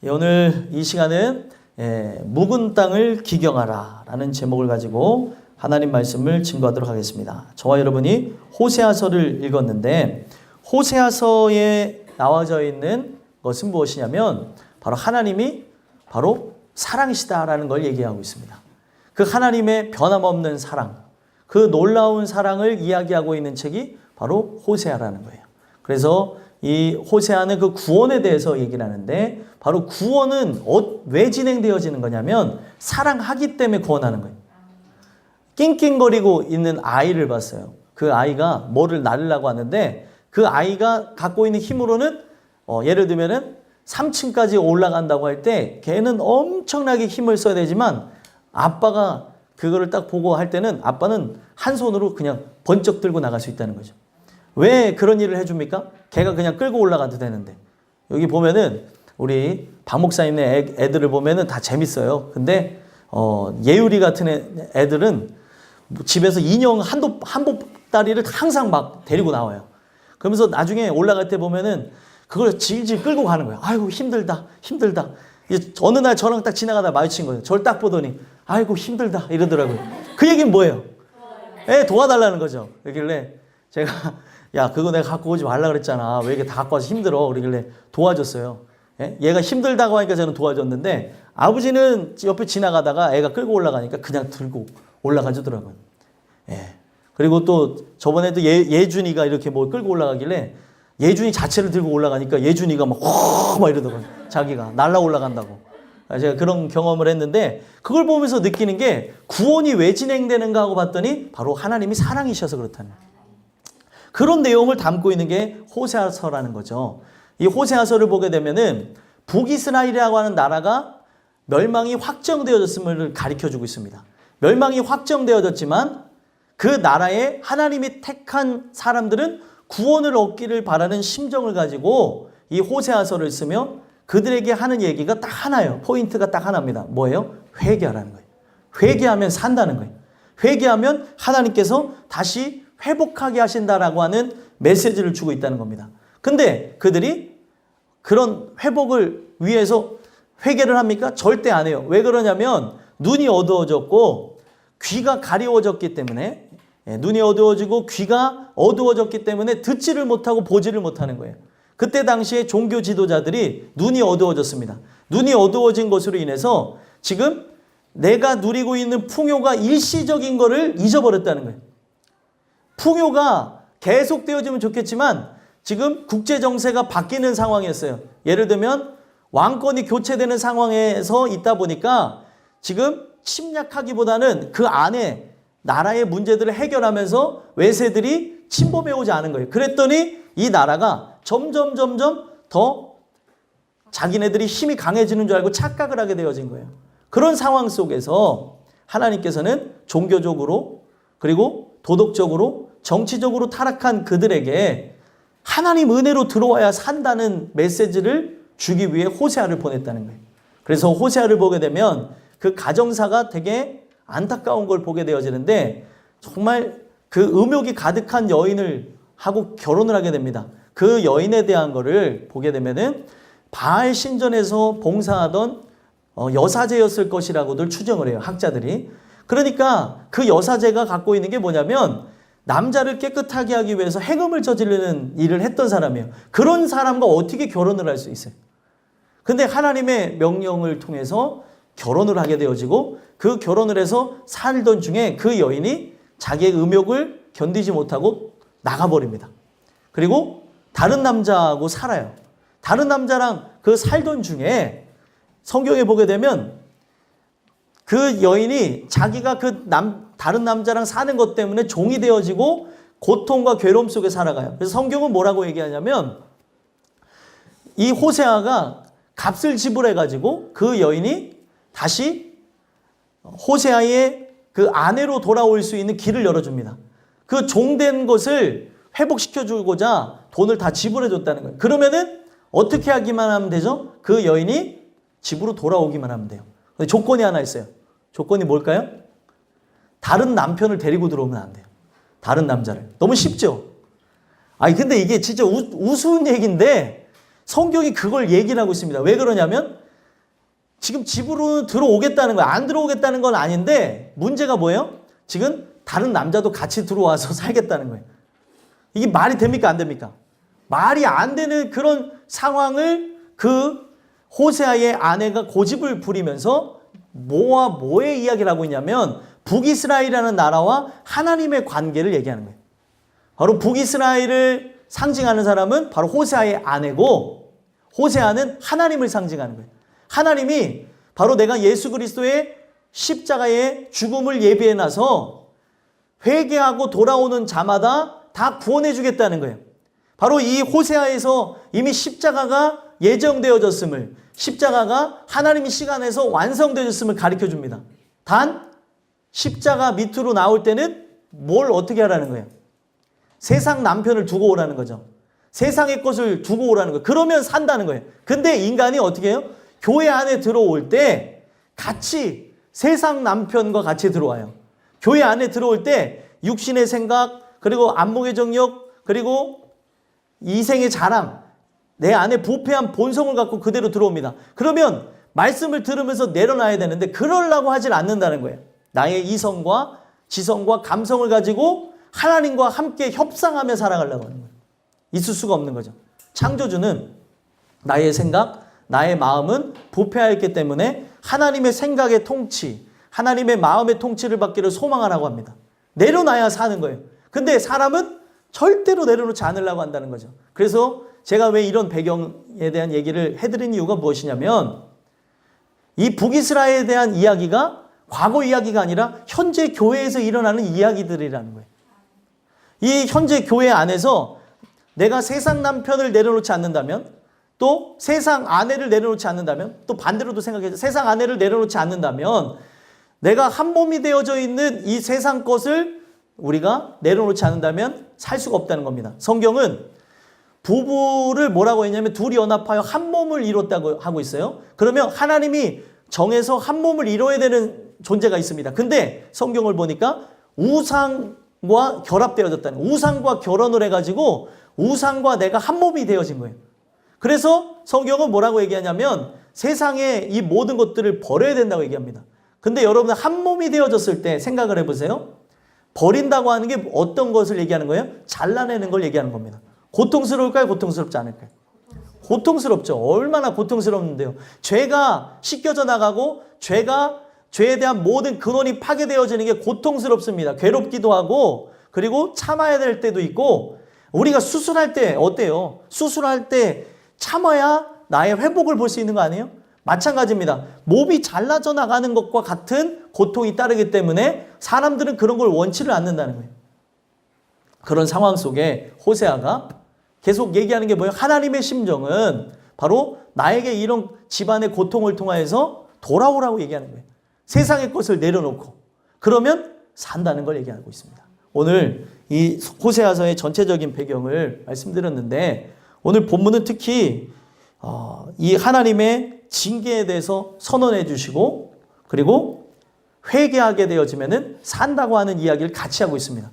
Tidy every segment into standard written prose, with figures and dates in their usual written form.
오늘 이 시간은 묵은 땅을 기경하라 라는 제목을 가지고 하나님 말씀을 증거하도록 하겠습니다. 저와 여러분이 호세아서를 읽었는데 호세아서에 나와져 있는 것은 무엇이냐면 바로 하나님이 바로 사랑이시다라는 걸 얘기하고 있습니다. 그 하나님의 변함없는 사랑, 그 놀라운 사랑을 이야기하고 있는 책이 바로 호세아라는 거예요. 그래서 이 호세아는 그 구원에 대해서 얘기를 하는데 바로 구원은 왜 진행되어지는 거냐면 사랑하기 때문에 구원하는 거예요. 낑낑거리고 있는 아이를 봤어요. 그 아이가 뭐를 나르려고 하는데 그 아이가 갖고 있는 힘으로는 예를 들면은 3층까지 올라간다고 할 때 걔는 엄청나게 힘을 써야 되지만 아빠가 그거를 딱 보고 할 때는 아빠는 한 손으로 그냥 번쩍 들고 나갈 수 있다는 거죠. 왜 그런 일을 해줍니까? 걔가 그냥 끌고 올라가도 되는데. 여기 보면은 우리 박 목사님네 애들을 보면은 다 재밌어요. 근데 예율이 같은 애들은 집에서 인형 한 보따리를 항상 막 데리고 나와요. 그러면서 나중에 올라갈 때 보면은 그걸 질질 끌고 가는 거예요. 아이고 힘들다. 어느 날 저랑 딱 지나가다 마주친 거예요. 저를 딱 보더니 아이고 힘들다 이러더라고요. 그 얘기는 뭐예요? 도와달라는 거죠. 그러길래 제가 야 그거 내가 갖고 오지 말라 그랬잖아. 왜 이렇게 다 갖고 와서 힘들어? 그러길래 도와줬어요. 얘가 힘들다고 하니까 저는 도와줬는데 아버지는 옆에 지나가다가 애가 끌고 올라가니까 그냥 들고 올라가 주더라고요. 그리고 또 저번에도 예준이가 이렇게 뭐 끌고 올라가길래 예준이 자체를 들고 올라가니까 예준이가 막 이러더라고요. 자기가 날라 올라간다고. 제가 그런 경험을 했는데 그걸 보면서 느끼는 게 구원이 왜 진행되는가 하고 봤더니 바로 하나님이 사랑이셔서 그렇다는 거예요. 그런 내용을 담고 있는 게 호세아서라는 거죠. 이 호세아서를 보게 되면은 북이스라엘이라고 하는 나라가 멸망이 확정되어졌음을 가르쳐주고 있습니다. 멸망이 확정되어졌지만 그 나라에 하나님이 택한 사람들은 구원을 얻기를 바라는 심정을 가지고 이 호세아서를 쓰며 그들에게 하는 얘기가 딱 하나예요. 포인트가 딱 하나입니다. 뭐예요? 회개하라는 거예요. 회개하면 산다는 거예요. 회개하면 하나님께서 다시 회복하게 하신다라고 하는 메시지를 주고 있다는 겁니다. 근데 그들이 그런 회복을 위해서 회개를 합니까? 절대 안 해요. 왜 그러냐면 눈이 어두워졌고 귀가 가려워졌기 때문에 눈이 어두워지고 귀가 어두워졌기 때문에 듣지를 못하고 보지를 못하는 거예요. 그때 당시에 종교 지도자들이 눈이 어두워졌습니다. 눈이 어두워진 것으로 인해서 지금 내가 누리고 있는 풍요가 일시적인 거를 잊어버렸다는 거예요. 풍요가 계속되어지면 좋겠지만 지금 국제 정세가 바뀌는 상황이었어요. 예를 들면 왕권이 교체되는 상황에서 있다 보니까 지금 침략하기보다는 그 안에 나라의 문제들을 해결하면서 외세들이 침범해 오지 않은 거예요. 그랬더니 이 나라가 점점 더 자기네들이 힘이 강해지는 줄 알고 착각을 하게 되어진 거예요. 그런 상황 속에서 하나님께서는 종교적으로 그리고 도덕적으로 정치적으로 타락한 그들에게 하나님 은혜로 들어와야 산다는 메시지를 주기 위해 호세아를 보냈다는 거예요. 그래서 호세아를 보게 되면 그 가정사가 되게 안타까운 걸 보게 되어지는데 정말 그 음욕이 가득한 여인을 하고 결혼을 하게 됩니다. 그 여인에 대한 거를 보게 되면은 바알 신전에서 봉사하던 여사제였을 것이라고들 추정을 해요. 학자들이. 그러니까 그 여사제가 갖고 있는 게 뭐냐면 남자를 깨끗하게 하기 위해서 행음을 저지르는 일을 했던 사람이에요. 그런 사람과 어떻게 결혼을 할 수 있어요? 근데 하나님의 명령을 통해서 결혼을 하게 되어지고 그 결혼을 해서 살던 중에 그 여인이 자기의 음욕을 견디지 못하고 나가버립니다. 그리고 다른 남자하고 살아요. 다른 남자랑 그 살던 중에 성경에 보게 되면 그 여인이 자기가 다른 남자랑 사는 것 때문에 종이 되어지고 고통과 괴로움 속에 살아가요. 그래서 성경은 뭐라고 얘기하냐면 이 호세아가 값을 지불해가지고 그 여인이 다시 호세아의 그 아내로 돌아올 수 있는 길을 열어줍니다. 그 종된 것을 회복시켜주고자 돈을 다 지불해줬다는 거예요. 그러면은 어떻게 하기만 하면 되죠? 그 여인이 집으로 돌아오기만 하면 돼요. 근데 조건이 하나 있어요. 조건이 뭘까요? 다른 남편을 데리고 들어오면 안 돼요. 다른 남자를. 너무 쉽죠? 아니 근데 이게 진짜 우스운 얘기인데 성경이 그걸 얘기를 하고 있습니다. 왜 그러냐면 지금 집으로 들어오겠다는 거야. 안 들어오겠다는 건 아닌데 문제가 뭐예요? 지금 다른 남자도 같이 들어와서 살겠다는 거예요. 이게 말이 됩니까? 안 됩니까? 말이 안 되는 그런 상황을 그 호세아의 아내가 고집을 부리면서 뭐와 뭐의 이야기를 하고 있냐면 북이스라엘이라는 나라와 하나님의 관계를 얘기하는 거예요. 바로 북이스라엘을 상징하는 사람은 바로 호세아의 아내고 호세아는 하나님을 상징하는 거예요. 하나님이 바로 내가 예수 그리스도의 십자가의 죽음을 예비해 놔서 회개하고 돌아오는 자마다 다 구원해 주겠다는 거예요. 바로 이 호세아에서 이미 십자가가 예정되어졌음을, 십자가가 하나님의 시간에서 완성되어졌음을 가르쳐 줍니다. 단 십자가 밑으로 나올 때는 뭘 어떻게 하라는 거예요? 세상 남편을 두고 오라는 거죠. 세상의 것을 두고 오라는 거예요. 그러면 산다는 거예요. 근데 인간이 어떻게 해요? 교회 안에 들어올 때 같이 세상 남편과 같이 들어와요. 교회 안에 들어올 때 육신의 생각, 그리고 안목의 정욕, 그리고 이생의 자랑, 내 안에 부패한 본성을 갖고 그대로 들어옵니다. 그러면 말씀을 들으면서 내려놔야 되는데 그러려고 하질 않는다는 거예요. 나의 이성과 지성과 감성을 가지고 하나님과 함께 협상하며 살아가려고 하는 거예요. 있을 수가 없는 거죠. 창조주는 나의 생각, 나의 마음은 부패하였기 때문에 하나님의 생각의 통치, 하나님의 마음의 통치를 받기를 소망하라고 합니다. 내려놔야 사는 거예요. 근데 사람은 절대로 내려놓지 않으려고 한다는 거죠. 그래서 제가 왜 이런 배경에 대한 얘기를 해드린 이유가 무엇이냐면 이 북이스라엘에 대한 이야기가 과거 이야기가 아니라 현재 교회에서 일어나는 이야기들이라는 거예요. 이 현재 교회 안에서 내가 세상 남편을 내려놓지 않는다면, 또 세상 아내를 내려놓지 않는다면, 또 반대로도 생각해서 세상 아내를 내려놓지 않는다면 내가 한 몸이 되어져 있는 이 세상 것을 우리가 내려놓지 않는다면 살 수가 없다는 겁니다. 성경은 부부를 뭐라고 했냐면 둘이 연합하여 한 몸을 이뤘다고 하고 있어요. 그러면 하나님이 정해서 한 몸을 이뤄야 되는 존재가 있습니다. 근데 성경을 보니까 우상과 결합되어졌다는 거예요. 우상과 결혼을 해가지고 우상과 내가 한 몸이 되어진 거예요. 그래서 성경은 뭐라고 얘기하냐면 세상의 이 모든 것들을 버려야 된다고 얘기합니다. 근데 여러분 한 몸이 되어졌을 때 생각을 해보세요. 버린다고 하는 게 어떤 것을 얘기하는 거예요? 잘라내는 걸 얘기하는 겁니다. 고통스러울까요? 고통스럽지 않을까요? 고통스럽죠. 얼마나 고통스럽는데요. 죄가 씻겨져 나가고 죄에 대한 모든 근원이 파괴되어지는 게 고통스럽습니다. 괴롭기도 하고 그리고 참아야 될 때도 있고 우리가 수술할 때 어때요? 수술할 때 참아야 나의 회복을 볼 수 있는 거 아니에요? 마찬가지입니다. 몸이 잘라져 나가는 것과 같은 고통이 따르기 때문에 사람들은 그런 걸 원치를 않는다는 거예요. 그런 상황 속에 호세아가 계속 얘기하는 게 뭐예요? 하나님의 심정은 바로 나에게 이런 집안의 고통을 통하여서 돌아오라고 얘기하는 거예요. 세상의 것을 내려놓고 그러면 산다는 걸 얘기하고 있습니다. 오늘 이 호세아서의 전체적인 배경을 말씀드렸는데 오늘 본문은 특히 이 하나님의 징계에 대해서 선언해 주시고 그리고 회개하게 되어지면은 산다고 하는 이야기를 같이 하고 있습니다.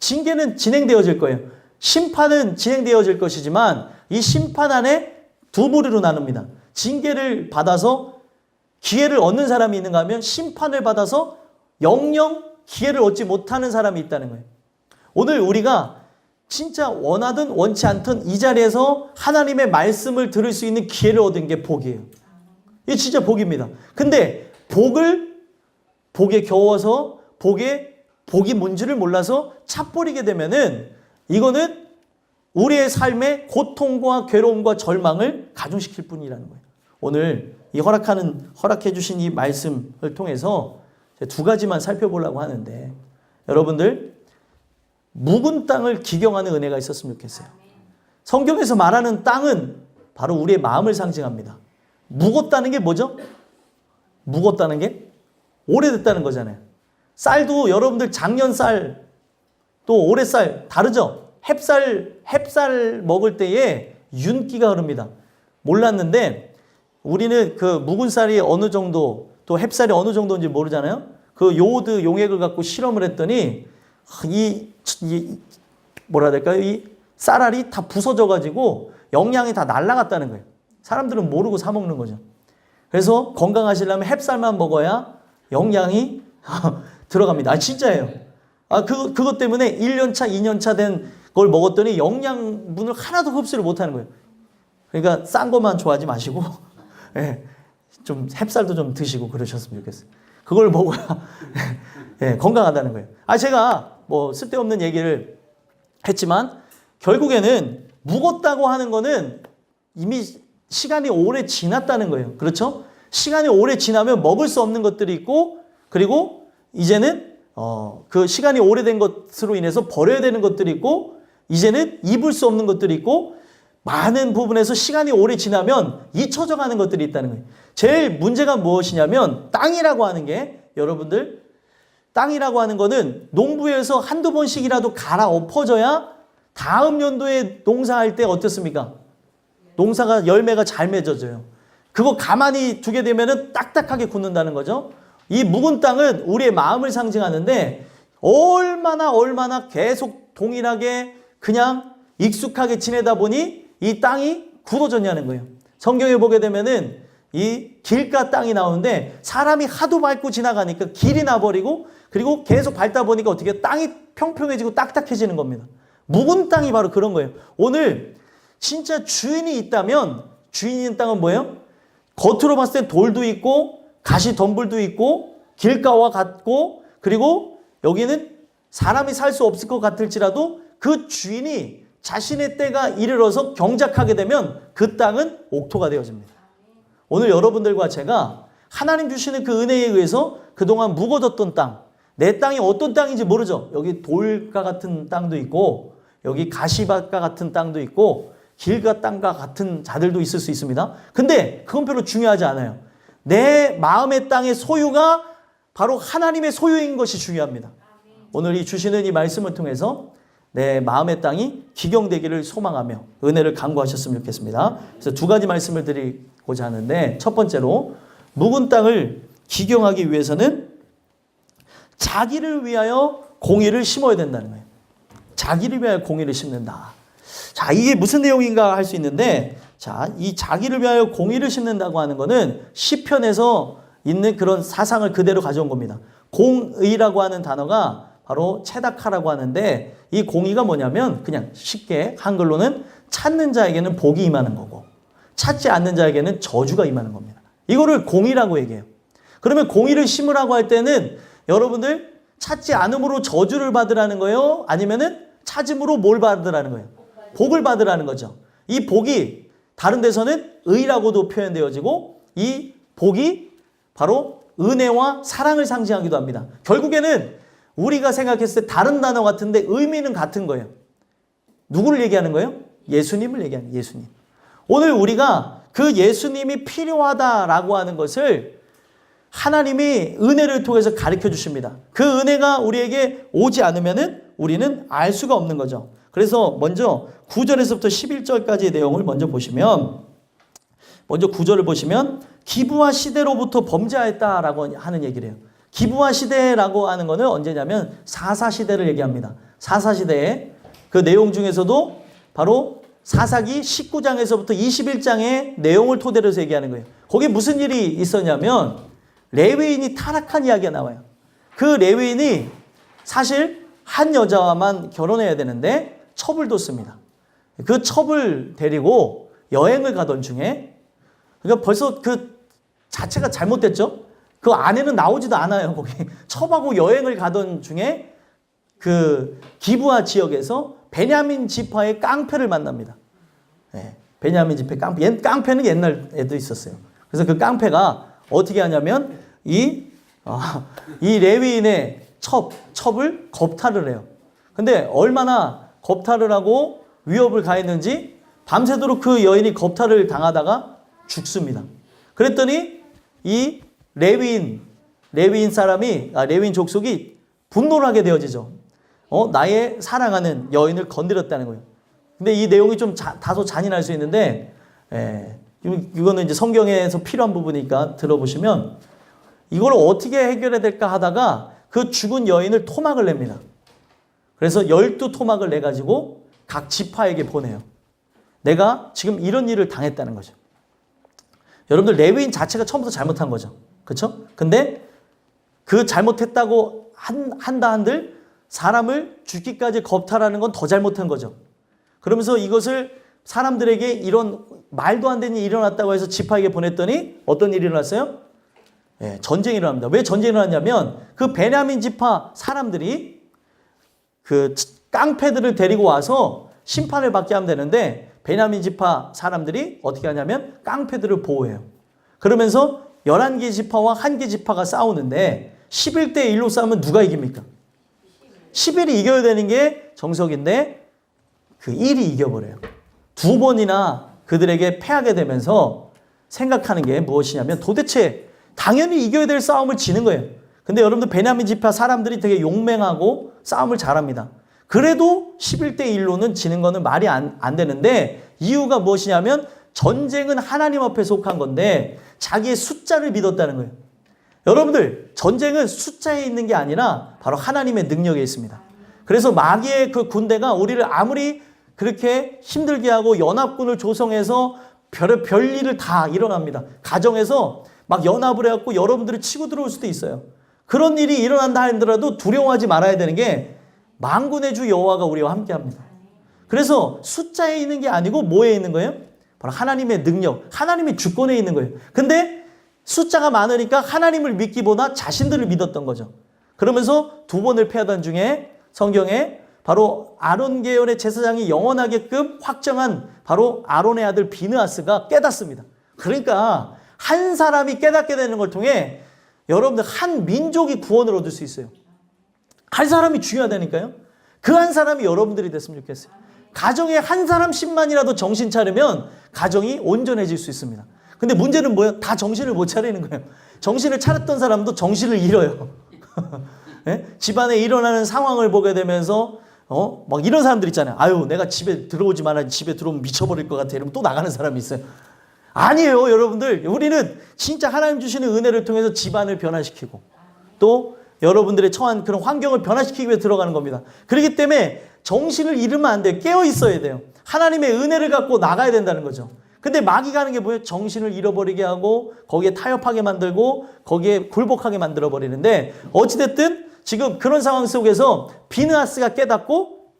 징계는 진행되어질 거예요. 심판은 진행되어질 것이지만 이 심판 안에 두 부류로 나눕니다. 징계를 받아서 기회를 얻는 사람이 있는가 하면 심판을 받아서 영영 기회를 얻지 못하는 사람이 있다는 거예요. 오늘 우리가 진짜 원하든 원치 않든 이 자리에서 하나님의 말씀을 들을 수 있는 기회를 얻은 게 복이에요. 이게 진짜 복입니다. 근데 복에 겨워서 복이 뭔지를 몰라서 차버리게 되면은 이거는 우리의 삶에 고통과 괴로움과 절망을 가중시킬 뿐이라는 거예요. 오늘 이 허락해 주신 이 말씀을 통해서 두 가지만 살펴보려고 하는데 여러분들 묵은 땅을 기경하는 은혜가 있었으면 좋겠어요. 성경에서 말하는 땅은 바로 우리의 마음을 상징합니다. 묵었다는 게 뭐죠? 묵었다는 게 오래됐다는 거잖아요. 쌀도 여러분들 작년 쌀 또 올해 쌀 다르죠? 햅쌀 먹을 때에 윤기가 흐릅니다. 몰랐는데 우리는 그 묵은 쌀이 어느 정도 또 햅쌀이 어느 정도인지 모르잖아요. 그 요오드 용액을 갖고 실험을 했더니 뭐라 해야 될까요? 이 쌀알이 다 부서져 가지고 영양이 다 날아갔다는 거예요. 사람들은 모르고 사 먹는 거죠. 그래서 건강하시려면 햅쌀만 먹어야 영양이 들어갑니다. 진짜예요. 그것 때문에 1년차, 2년차 된 걸 먹었더니 영양분을 하나도 흡수를 못하는 거예요. 그러니까 싼 것만 좋아하지 마시고 예, 좀 햅쌀도 좀 드시고 그러셨으면 좋겠어요. 그걸 먹어야 예, 건강하다는 거예요. 제가 뭐 쓸데없는 얘기를 했지만 결국에는 묵었다고 하는 거는 이미 시간이 오래 지났다는 거예요. 그렇죠? 시간이 오래 지나면 먹을 수 없는 것들이 있고 그리고 이제는 그 시간이 오래된 것으로 인해서 버려야 되는 것들이 있고 이제는 입을 수 없는 것들이 있고 많은 부분에서 시간이 오래 지나면 잊혀져 가는 것들이 있다는 거예요. 제일 문제가 무엇이냐면 땅이라고 하는 게 여러분들 땅이라고 하는 거는 농부에서 한두 번씩이라도 갈아엎어져야 다음 연도에 농사할 때 어떻습니까? 농사가 열매가 잘 맺어져요. 그거 가만히 두게 되면은 딱딱하게 굳는다는 거죠. 이 묵은 땅은 우리의 마음을 상징하는데 얼마나 계속 동일하게 그냥 익숙하게 지내다 보니 이 땅이 굳어졌냐는 거예요. 성경에 보게 되면은 이 길가 땅이 나오는데 사람이 하도 밟고 지나가니까 길이 나버리고 그리고 계속 밟다 보니까 어떻게 땅이 평평해지고 딱딱해지는 겁니다. 묵은 땅이 바로 그런 거예요. 오늘 진짜 주인이 있다면 주인이 있는 땅은 뭐예요? 겉으로 봤을 때 돌도 있고 가시덤불도 있고 길가와 같고 그리고 여기는 사람이 살 수 없을 것 같을지라도 그 주인이 자신의 때가 이르러서 경작하게 되면 그 땅은 옥토가 되어집니다. 오늘 여러분들과 제가 하나님 주시는 그 은혜에 의해서 그동안 묵어졌던 땅, 내 땅이 어떤 땅인지 모르죠. 여기 돌과 같은 땅도 있고 여기 가시밭과 같은 땅도 있고 길가 땅과 같은 자들도 있을 수 있습니다. 근데 그건 별로 중요하지 않아요. 내 마음의 땅의 소유가 바로 하나님의 소유인 것이 중요합니다. 오늘 이 주시는 이 말씀을 통해서 내 마음의 땅이 기경되기를 소망하며 은혜를 간구하셨으면 좋겠습니다. 그래서 두 가지 말씀을 드리고자 하는데 첫 번째로 묵은 땅을 기경하기 위해서는 자기를 위하여 공의를 심어야 된다는 거예요. 자기를 위하여 공의를 심는다. 자, 이게 무슨 내용인가 할 수 있는데 이 자기를 위하여 공의를 심는다고 하는 거는 시편에서 있는 그런 사상을 그대로 가져온 겁니다. 공의라고 하는 단어가 바로 체다카라고 하는데 이 공의가 뭐냐면 그냥 쉽게 한글로는 찾는 자에게는 복이 임하는 거고 찾지 않는 자에게는 저주가 임하는 겁니다. 이거를 공의라고 얘기해요. 그러면 공의를 심으라고 할 때는 여러분들 찾지 않음으로 저주를 받으라는 거예요? 아니면은 찾음으로 뭘 받으라는 거예요? 복을 받으라는 거죠. 이 복이 다른 데서는 의라고도 표현되어지고 이 복이 바로 은혜와 사랑을 상징하기도 합니다. 결국에는 우리가 생각했을 때 다른 단어 같은데 의미는 같은 거예요. 누구를 얘기하는 거예요? 예수님을 얘기하는 거예요. 예수님. 오늘 우리가 그 예수님이 필요하다라고 하는 것을 하나님이 은혜를 통해서 가르쳐 주십니다. 그 은혜가 우리에게 오지 않으면은 우리는 알 수가 없는 거죠. 그래서 먼저 9절에서부터 11절까지의 내용을 먼저 보시면 먼저 9절을 보시면 기부와 시대로부터 범죄하였다라고 하는 얘기를 해요. 기부와 시대라고 하는 거는 언제냐면 사사시대를 얘기합니다. 사사시대에 그 내용 중에서도 바로 사사기 19장에서부터 21장의 내용을 토대로 해서 얘기하는 거예요. 거기에 무슨 일이 있었냐면 레위인이 타락한 이야기가 나와요. 그 레위인이 사실 한 여자와만 결혼해야 되는데 첩을 뒀습니다. 그 첩을 데리고 여행을 가던 중에 그러니까 벌써 그 자체가 잘못됐죠. 그 안에는 나오지도 않아요. 거기 첩하고 여행을 가던 중에 그 기브아 지역에서 베냐민 지파의 깡패를 만납니다. 네, 베냐민 지파 깡패. 깡패는 옛날에도 있었어요. 그래서 그 깡패가 어떻게 하냐면 이 레위인의 첩을 겁탈을 해요. 근데 얼마나 겁탈을 하고 위협을 가했는지 밤새도록 그 여인이 겁탈을 당하다가 죽습니다. 그랬더니 이 레위인 족속이 분노를 하게 되어지죠. 나의 사랑하는 여인을 건드렸다는 거예요. 근데 이 내용이 좀 다소 잔인할 수 있는데, 이거는 이제 성경에서 필요한 부분이니까 들어보시면, 이걸 어떻게 해결해야 될까 하다가 그 죽은 여인을 토막을 냅니다. 그래서 12토막을 내가지고 각 지파에게 보내요. 내가 지금 이런 일을 당했다는 거죠. 여러분들 레위인 자체가 처음부터 잘못한 거죠. 그렇죠? 근데 그 잘못했다고 한다 한들 사람을 죽기까지 겁탈하는 건 더 잘못한 거죠. 그러면서 이것을 사람들에게 이런 말도 안 되는 일이 일어났다고 해서 지파에게 보냈더니 어떤 일이 일어났어요? 예, 전쟁이 일어납니다. 왜 전쟁이 일어났냐면 그 베냐민 지파 사람들이 그 깡패들을 데리고 와서 심판을 받게 하면 되는데 베냐민 지파 사람들이 어떻게 하냐면 깡패들을 보호해요. 그러면서 11개 지파와 1개 지파가 싸우는데 11대 1로 싸우면 누가 이깁니까? 11이 이겨야 되는 게 정석인데 그 1이 이겨버려요. 두 번이나 그들에게 패하게 되면서 생각하는 게 무엇이냐면 도대체 당연히 이겨야 될 싸움을 지는 거예요. 근데 여러분들 베냐민 지파 사람들이 되게 용맹하고 싸움을 잘합니다. 그래도 11대 1로는 지는 거는 말이 안 되는데 이유가 무엇이냐면 전쟁은 하나님 앞에 속한 건데 자기의 숫자를 믿었다는 거예요. 여러분들 전쟁은 숫자에 있는 게 아니라 바로 하나님의 능력에 있습니다. 그래서 마귀의 그 군대가 우리를 아무리 그렇게 힘들게 하고 연합군을 조성해서 별일을 다 일어납니다. 가정에서 막 연합을 해갖고 여러분들을 치고 들어올 수도 있어요. 그런 일이 일어난다 하더라도 두려워하지 말아야 되는 게 만군의 주 여호와가 우리와 함께합니다. 그래서 숫자에 있는 게 아니고 뭐에 있는 거예요? 바로 하나님의 능력, 하나님의 주권에 있는 거예요. 근데 숫자가 많으니까 하나님을 믿기보다 자신들을 믿었던 거죠. 그러면서 두 번을 패하던 중에 성경에 바로 아론 계열의 제사장이 영원하게끔 확정한 바로 아론의 아들 비느하스가 깨닫습니다. 그러니까 한 사람이 깨닫게 되는 걸 통해 여러분들 한 민족이 구원을 얻을 수 있어요. 한 사람이 중요하다니까요. 그 한 사람이 여러분들이 됐으면 좋겠어요. 가정에 한 사람씩만이라도 정신 차리면 가정이 온전해질 수 있습니다. 근데 문제는 뭐예요? 다 정신을 못 차리는 거예요. 정신을 차렸던 사람도 정신을 잃어요. 네? 집안에 일어나는 상황을 보게 되면서 막 이런 사람들 있잖아요. 아유, 내가 집에 들어오지 말아야지. 집에 들어오면 미쳐버릴 것 같아. 이러면 또 나가는 사람이 있어요. 아니에요, 여러분들. 우리는 진짜 하나님 주시는 은혜를 통해서 집안을 변화시키고 또 여러분들의 처한 그런 환경을 변화시키기 위해 들어가는 겁니다. 그렇기 때문에 정신을 잃으면 안 돼요. 깨어 있어야 돼요. 하나님의 은혜를 갖고 나가야 된다는 거죠. 근데 마귀가 하는 게 뭐예요? 정신을 잃어버리게 하고 거기에 타협하게 만들고 거기에 굴복하게 만들어버리는데 어찌됐든 지금 그런 상황 속에서 비느하스가 깨닫고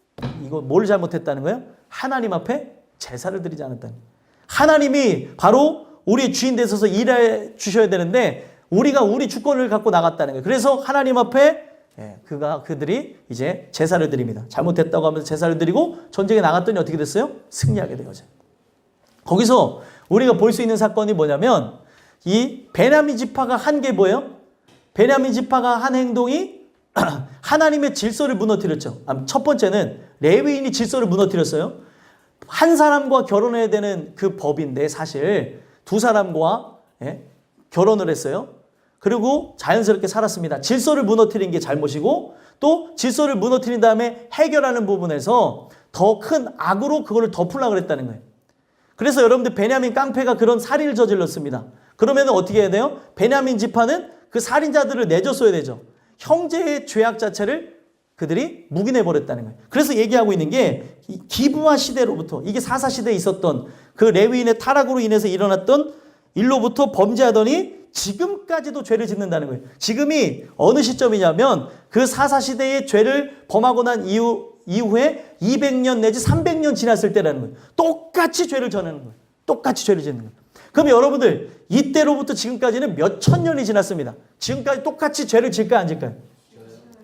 이거 뭘 잘못했다는 거예요? 하나님 앞에 제사를 드리지 않았다는 거예요. 하나님이 바로 우리의 주인 되셔서 일해 주셔야 되는데 우리가 우리 주권을 갖고 나갔다는 거예요. 그래서 하나님 앞에 그들이 이제 제사를 드립니다. 잘못했다고 하면서 제사를 드리고 전쟁에 나갔더니 어떻게 됐어요? 승리하게 된 거죠. 거기서 우리가 볼 수 있는 사건이 뭐냐면 이 베냐민 지파가 한 게 뭐예요? 베냐민 지파가 한 행동이 하나님의 질서를 무너뜨렸죠. 첫 번째는 레위인이 질서를 무너뜨렸어요. 한 사람과 결혼해야 되는 그 법인데 사실 두 사람과 결혼을 했어요. 그리고 자연스럽게 살았습니다. 질서를 무너뜨린 게 잘못이고 또 질서를 무너뜨린 다음에 해결하는 부분에서 더 큰 악으로 그거를 덮으려고 그랬다는 거예요. 그래서 여러분들 베냐민 깡패가 그런 살인을 저질렀습니다. 그러면 어떻게 해야 돼요? 베냐민 지파는 그 살인자들을 내줬어야 되죠. 형제의 죄악 자체를 그들이 묵인해버렸다는 거예요. 그래서 얘기하고 있는 게 기브아 시대로부터 이게 사사 시대에 있었던 그 레위인의 타락으로 인해서 일어났던 일로부터 범죄하더니 지금까지도 죄를 짓는다는 거예요. 지금이 어느 시점이냐면 그 사사 시대의 죄를 범하고 난 이후에 200년 내지 300년 지났을 때라는 거예요. 똑같이 죄를 저지르는 거예요. 똑같이 죄를 짓는 거예요. 그럼 여러분들 이때로부터 지금까지는 몇 천 년이 지났습니다. 지금까지 똑같이 죄를 질까요? 안 질까요?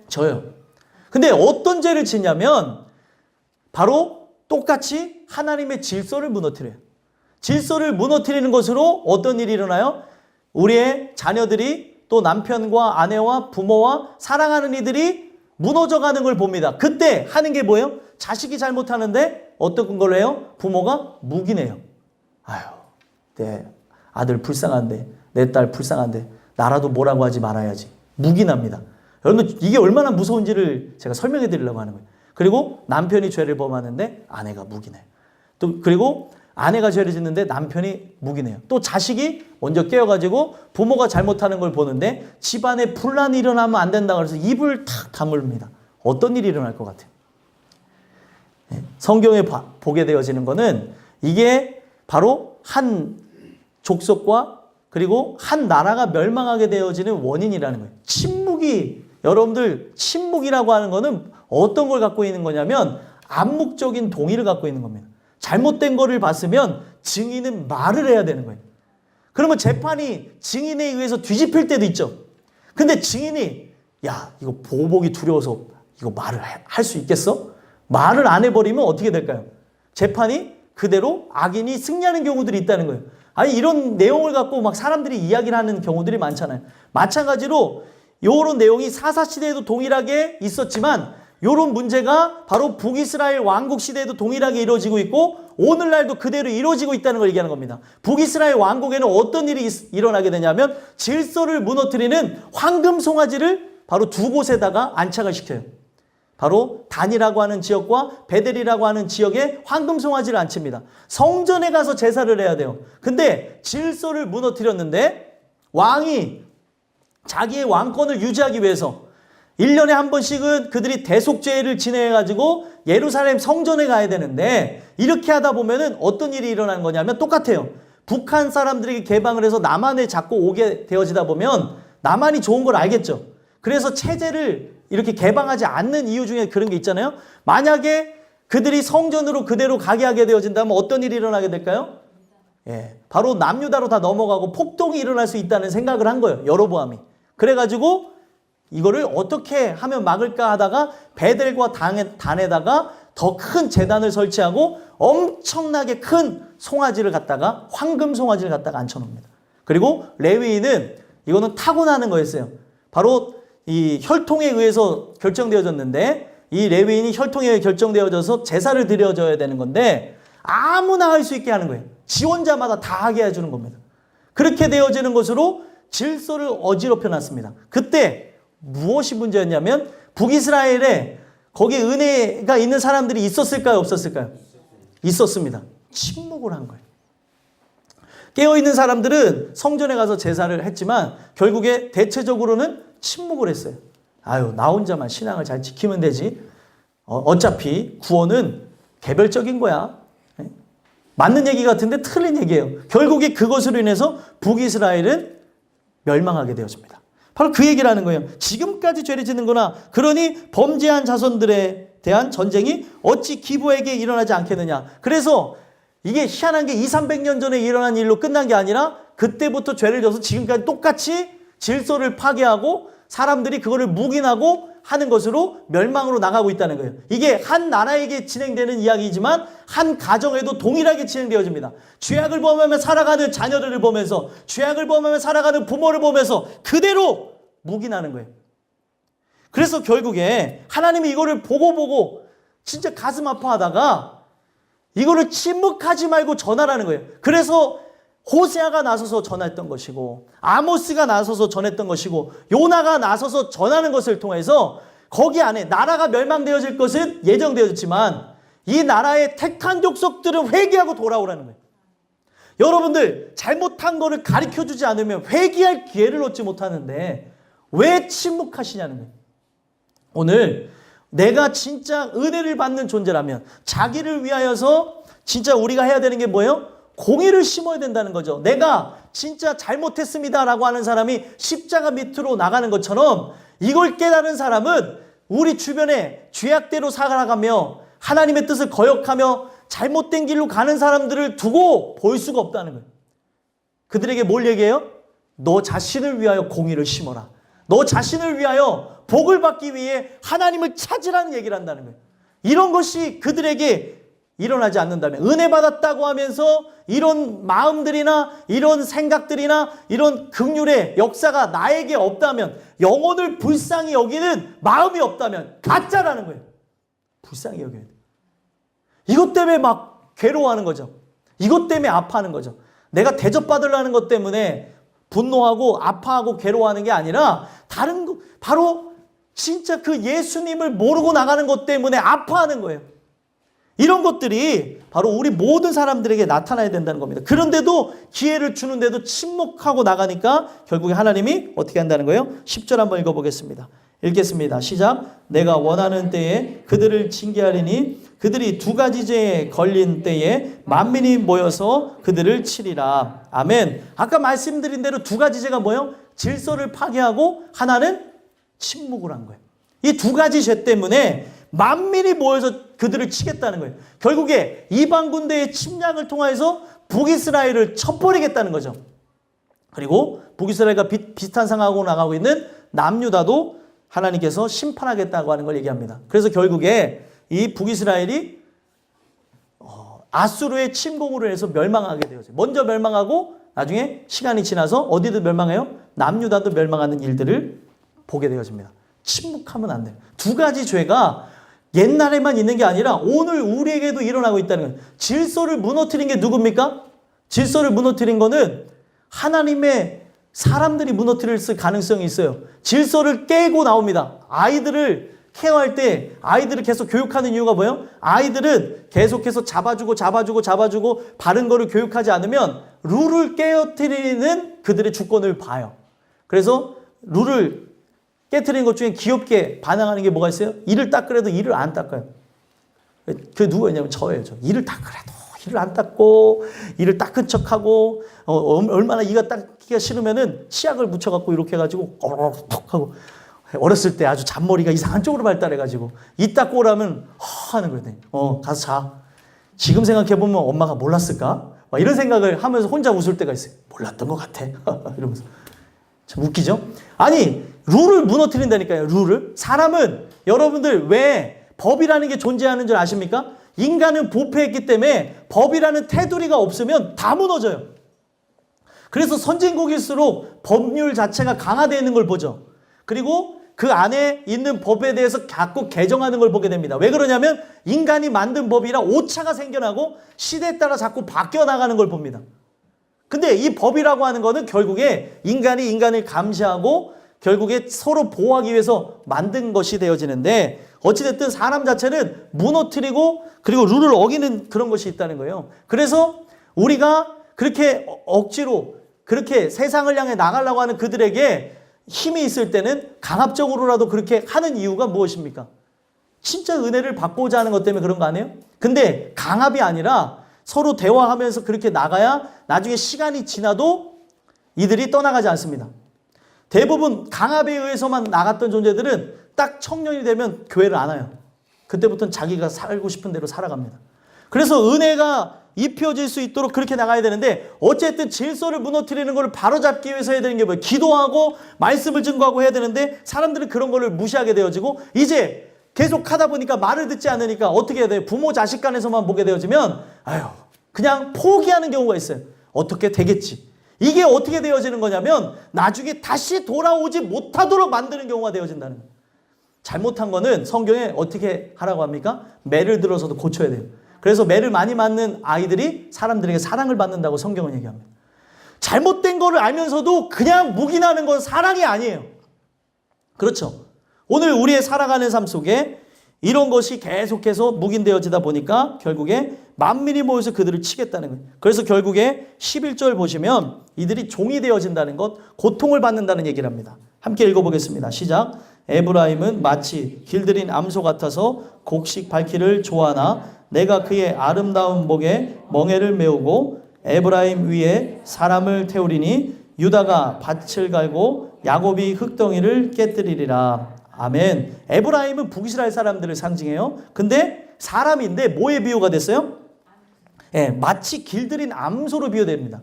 저요. 근데 어떤 죄를 짓냐면 바로 똑같이 하나님의 질서를 무너뜨려요. 질서를 무너뜨리는 것으로 어떤 일이 일어나요? 우리의 자녀들이 또 남편과 아내와 부모와 사랑하는 이들이 무너져가는 걸 봅니다. 그때 하는 게 뭐예요? 자식이 잘못하는데 어떤 걸 해요? 부모가 묵인해요. 아유, 내 아들 불쌍한데, 내 딸 불쌍한데 나라도 뭐라고 하지 말아야지. 묵인합니다. 여러분 이게 얼마나 무서운지를 제가 설명해 드리려고 하는 거예요. 그리고 남편이 죄를 범하는데 아내가 묵인해요. 또 그리고 아내가 죄를 짓는데 남편이 묵인해요. 또 자식이 먼저 깨어가지고 부모가 잘못하는 걸 보는데 집안에 분란이 일어나면 안 된다고 해서 입을 탁 다물습니다. 어떤 일이 일어날 것 같아요? 성경에 보게 되어지는 거는 이게 바로 한 족속과 그리고 한 나라가 멸망하게 되어지는 원인이라는 거예요. 여러분들 침묵이라고 하는 거는 어떤 걸 갖고 있는 거냐면 암묵적인 동의를 갖고 있는 겁니다. 잘못된 거를 봤으면 증인은 말을 해야 되는 거예요. 그러면 재판이 증인에 의해서 뒤집힐 때도 있죠. 근데 증인이 야, 이거 보복이 두려워서 이거 말을 할 수 있겠어? 말을 안 해버리면 어떻게 될까요? 재판이 그대로 악인이 승리하는 경우들이 있다는 거예요. 아니 이런 내용을 갖고 막 사람들이 이야기를 하는 경우들이 많잖아요. 마찬가지로 이런 내용이 사사시대에도 동일하게 있었지만 이런 문제가 바로 북이스라엘 왕국 시대에도 동일하게 이루어지고 있고 오늘날도 그대로 이루어지고 있다는 걸 얘기하는 겁니다. 북이스라엘 왕국에는 어떤 일이 일어나게 되냐면 질서를 무너뜨리는 황금 송아지를 바로 두 곳에다가 안착을 시켜요. 바로 단이라고 하는 지역과 베델이라고 하는 지역에 황금 송아지를 안칩니다. 성전에 가서 제사를 해야 돼요. 근데 질서를 무너뜨렸는데 왕이 자기의 왕권을 유지하기 위해서 1년에 한 번씩은 그들이 대속죄를 진행해가지고 예루살렘 성전에 가야 되는데 이렇게 하다 보면은 어떤 일이 일어나는 거냐면 똑같아요. 북한 사람들에게 개방을 해서 남한에 자꾸 오게 되어지다 보면 남한이 좋은 걸 알겠죠. 그래서 체제를 이렇게 개방하지 않는 이유 중에 그런 게 있잖아요. 만약에 그들이 성전으로 그대로 가게 하게 되어진다면 어떤 일이 일어나게 될까요? 바로 남유다로 다 넘어가고 폭동이 일어날 수 있다는 생각을 한 거예요. 여로보암이. 그래가지고 이거를 어떻게 하면 막을까 하다가 베델과 단에다가 더 큰 제단을 설치하고 엄청나게 큰 송아지를 갖다가 황금 송아지를 갖다가 앉혀놓습니다. 그리고 레위인은 이거는 타고나는 거였어요. 바로 이 혈통에 의해서 결정되어졌는데 이 레위인이 혈통에 의해 결정되어져서 제사를 드려줘야 되는 건데 아무나 할 수 있게 하는 거예요. 지원자마다 다 하게 해주는 겁니다. 그렇게 되어지는 것으로 질서를 어지럽혀 놨습니다. 그때 무엇이 문제였냐면 북이스라엘에 거기에 은혜가 있는 사람들이 있었을까요? 없었을까요? 있었습니다. 침묵을 한 거예요. 깨어있는 사람들은 성전에 가서 제사를 했지만 결국에 대체적으로는 침묵을 했어요. 아유, 나 혼자만 신앙을 잘 지키면 되지. 어차피 구원은 개별적인 거야. 맞는 얘기 같은데 틀린 얘기예요. 결국에 그것으로 인해서 북이스라엘은 멸망하게 되어집니다. 바로 그 얘기를 하는 거예요. 지금까지 죄를 짓는 거나 그러니 범죄한 자손들에 대한 전쟁이 어찌 기브에게 일어나지 않겠느냐. 그래서 이게 희한한 게 200~300년 전에 일어난 일로 끝난 게 아니라 그때부터 죄를 져서 지금까지 똑같이 질서를 파괴하고 사람들이 그거를 묵인하고 하는 것으로 멸망으로 나가고 있다는 거예요. 이게 한 나라에게 진행되는 이야기지만 한 가정에도 동일하게 진행되어집니다. 죄악을 범하며 살아가는 자녀들을 보면서 죄악을 범하며 살아가는 부모를 보면서 그대로 묵인하는 거예요. 그래서 결국에 하나님이 이거를 보고 진짜 가슴 아파하다가 이거를 침묵하지 말고 전하라는 거예요. 그래서 호세아가 나서서 전했던 것이고 아모스가 나서서 전했던 것이고 요나가 나서서 전하는 것을 통해서 거기 안에 나라가 멸망되어질 것은 예정되었지만 이 나라의 택한 족속들은 회개하고 돌아오라는 거예요. 여러분들 잘못한 거를 가르쳐주지 않으면 회개할 기회를 얻지 못하는데 왜 침묵하시냐는 거예요. 오늘 내가 진짜 은혜를 받는 존재라면 자기를 위하여서 진짜 우리가 해야 되는 게 뭐예요? 공의를 심어야 된다는 거죠. 내가 진짜 잘못했습니다라고 하는 사람이 십자가 밑으로 나가는 것처럼 이걸 깨달은 사람은 우리 주변에 죄악대로 살아가며 하나님의 뜻을 거역하며 잘못된 길로 가는 사람들을 두고 볼 수가 없다는 거예요. 그들에게 뭘 얘기해요? 너 자신을 위하여 공의를 심어라. 너 자신을 위하여 복을 받기 위해 하나님을 찾으라는 얘기를 한다는 거예요. 이런 것이 그들에게 일어나지 않는다면 은혜 받았다고 하면서 이런 마음들이나 이런 생각들이나 이런 긍휼의 역사가 나에게 없다면 영혼을 불쌍히 여기는 마음이 없다면 가짜라는 거예요. 불쌍히 여겨야 돼. 이것 때문에 막 괴로워하는 거죠. 이것 때문에 아파하는 거죠. 내가 대접받으려는 것 때문에 분노하고 아파하고 괴로워하는 게 아니라 다른 거 바로 진짜 그 예수님을 모르고 나가는 것 때문에 아파하는 거예요. 이런 것들이 바로 우리 모든 사람들에게 나타나야 된다는 겁니다. 그런데도 기회를 주는데도 침묵하고 나가니까 결국에 하나님이 어떻게 한다는 거예요? 10절 한번 읽어보겠습니다. 읽겠습니다. 시작. 내가 원하는 때에 그들을 징계하리니 그들이 두 가지 죄에 걸린 때에 만민이 모여서 그들을 치리라. 아멘. 아까 말씀드린 대로 두 가지 죄가 뭐예요? 질서를 파괴하고 하나는 침묵을 한 거예요. 이 두 가지 죄 때문에 만민이 모여서 그들을 치겠다는 거예요. 결국에 이방 군대의 침략을 통해서 북이스라엘을 쳐버리겠다는 거죠. 그리고 북이스라엘과 비슷한 상황하고 나가고 있는 남유다도 하나님께서 심판하겠다고 하는 걸 얘기합니다. 그래서 결국에 이 북이스라엘이 아수르의 침공으로 해서 멸망하게 되어져요. 먼저 멸망하고 나중에 시간이 지나서 어디도 멸망해요? 남유다도 멸망하는 일들을 보게 되어집니다. 침묵하면 안 돼요. 두 가지 죄가 옛날에만 있는 게 아니라 오늘 우리에게도 일어나고 있다는 거예요. 질서를 무너뜨린 게 누굽니까? 질서를 무너뜨린 거는 하나님의 사람들이 무너뜨릴 가능성이 있어요. 질서를 깨고 나옵니다. 아이들을 케어할 때 아이들을 계속 교육하는 이유가 뭐예요? 아이들은 계속해서 잡아주고 바른 거를 교육하지 않으면 룰을 깨어뜨리는 그들의 주권을 봐요. 그래서 룰을 깨트리는 것 중에 귀엽게 반항하는 게 뭐가 있어요? 이를 닦으래도 이를 안 닦아요. 그 누구냐면 저예요. 이를 닦으래도 이를 안 닦고 이를 닦은 척하고 얼마나 이가 닦기가 싫으면은 치약을 묻혀갖고 이렇게 해가지고 톡 하고 어렸을 때 아주 잔머리가 이상한 쪽으로 발달해가지고 이 닦고 오라면 하는 거예요. 가서 자. 지금 생각해보면 엄마가 몰랐을까? 막 이런 생각을 하면서 혼자 웃을 때가 있어요. 몰랐던 것 같아. 이러면서. 참 웃기죠? 아니 룰을 무너뜨린다니까요. 룰을. 사람은 여러분들 왜 법이라는 게 존재하는 줄 아십니까? 인간은 부패했기 때문에 법이라는 테두리가 없으면 다 무너져요. 그래서 선진국일수록 법률 자체가 강화되어 있는 걸 보죠. 그리고 그 안에 있는 법에 대해서 자꾸 개정하는 걸 보게 됩니다. 왜 그러냐면 인간이 만든 법이라 오차가 생겨나고 시대에 따라 자꾸 바뀌어 나가는 걸 봅니다. 근데 이 법이라고 하는 거는 결국에 인간이 인간을 감시하고 결국에 서로 보호하기 위해서 만든 것이 되어지는데 어찌됐든 사람 자체는 무너뜨리고 그리고 룰을 어기는 그런 것이 있다는 거예요. 그래서 우리가 그렇게 억지로 그렇게 세상을 향해 나가려고 하는 그들에게 힘이 있을 때는 강압적으로라도 그렇게 하는 이유가 무엇입니까? 진짜 은혜를 받고자 하는 것 때문에 그런 거 아니에요? 근데 강압이 아니라 서로 대화하면서 그렇게 나가야 나중에 시간이 지나도 이들이 떠나가지 않습니다. 대부분 강압에 의해서만 나갔던 존재들은 딱 청년이 되면 교회를 안 와요. 그때부터는 자기가 살고 싶은 대로 살아갑니다. 그래서 은혜가 입혀질 수 있도록 그렇게 나가야 되는데 어쨌든 질서를 무너뜨리는 걸 바로잡기 위해서 해야 되는 게 뭐예요? 기도하고 말씀을 증거하고 해야 되는데 사람들은 그런 거를 무시하게 되어지고 이제 계속 하다 보니까 말을 듣지 않으니까 어떻게 해야 돼요? 부모 자식 간에서만 보게 되어지면 그냥 포기하는 경우가 있어요. 어떻게 되겠지. 이게 어떻게 되어지는 거냐면 나중에 다시 돌아오지 못하도록 만드는 경우가 되어진다는 거예요. 잘못한 거는 성경에 어떻게 하라고 합니까? 매를 들어서도 고쳐야 돼요. 그래서 매를 많이 맞는 아이들이 사람들에게 사랑을 받는다고 성경은 얘기합니다. 잘못된 거를 알면서도 그냥 묵인하는 건 사랑이 아니에요. 그렇죠. 오늘 우리의 살아가는 삶 속에 이런 것이 계속해서 묵인되어지다 보니까 결국에 만민이 모여서 그들을 치겠다는 거예요. 그래서 결국에 11절 보시면 이들이 종이 되어진다는 것, 고통을 받는다는 얘기를 합니다. 함께 읽어보겠습니다. 시작. 에브라임은 마치 길들인 암소 같아서 곡식 밟기를 좋아하나 내가 그의 아름다운 목에 멍에를 메우고 에브라임 위에 사람을 태우리니 유다가 밭을 갈고 야곱이 흙덩이를 깨뜨리리라. 아멘. 에브라임은 북이스라엘 사람들을 상징해요. 근데 사람인데 뭐에 비유가 됐어요? 마치 길들인 암소로 비유됩니다.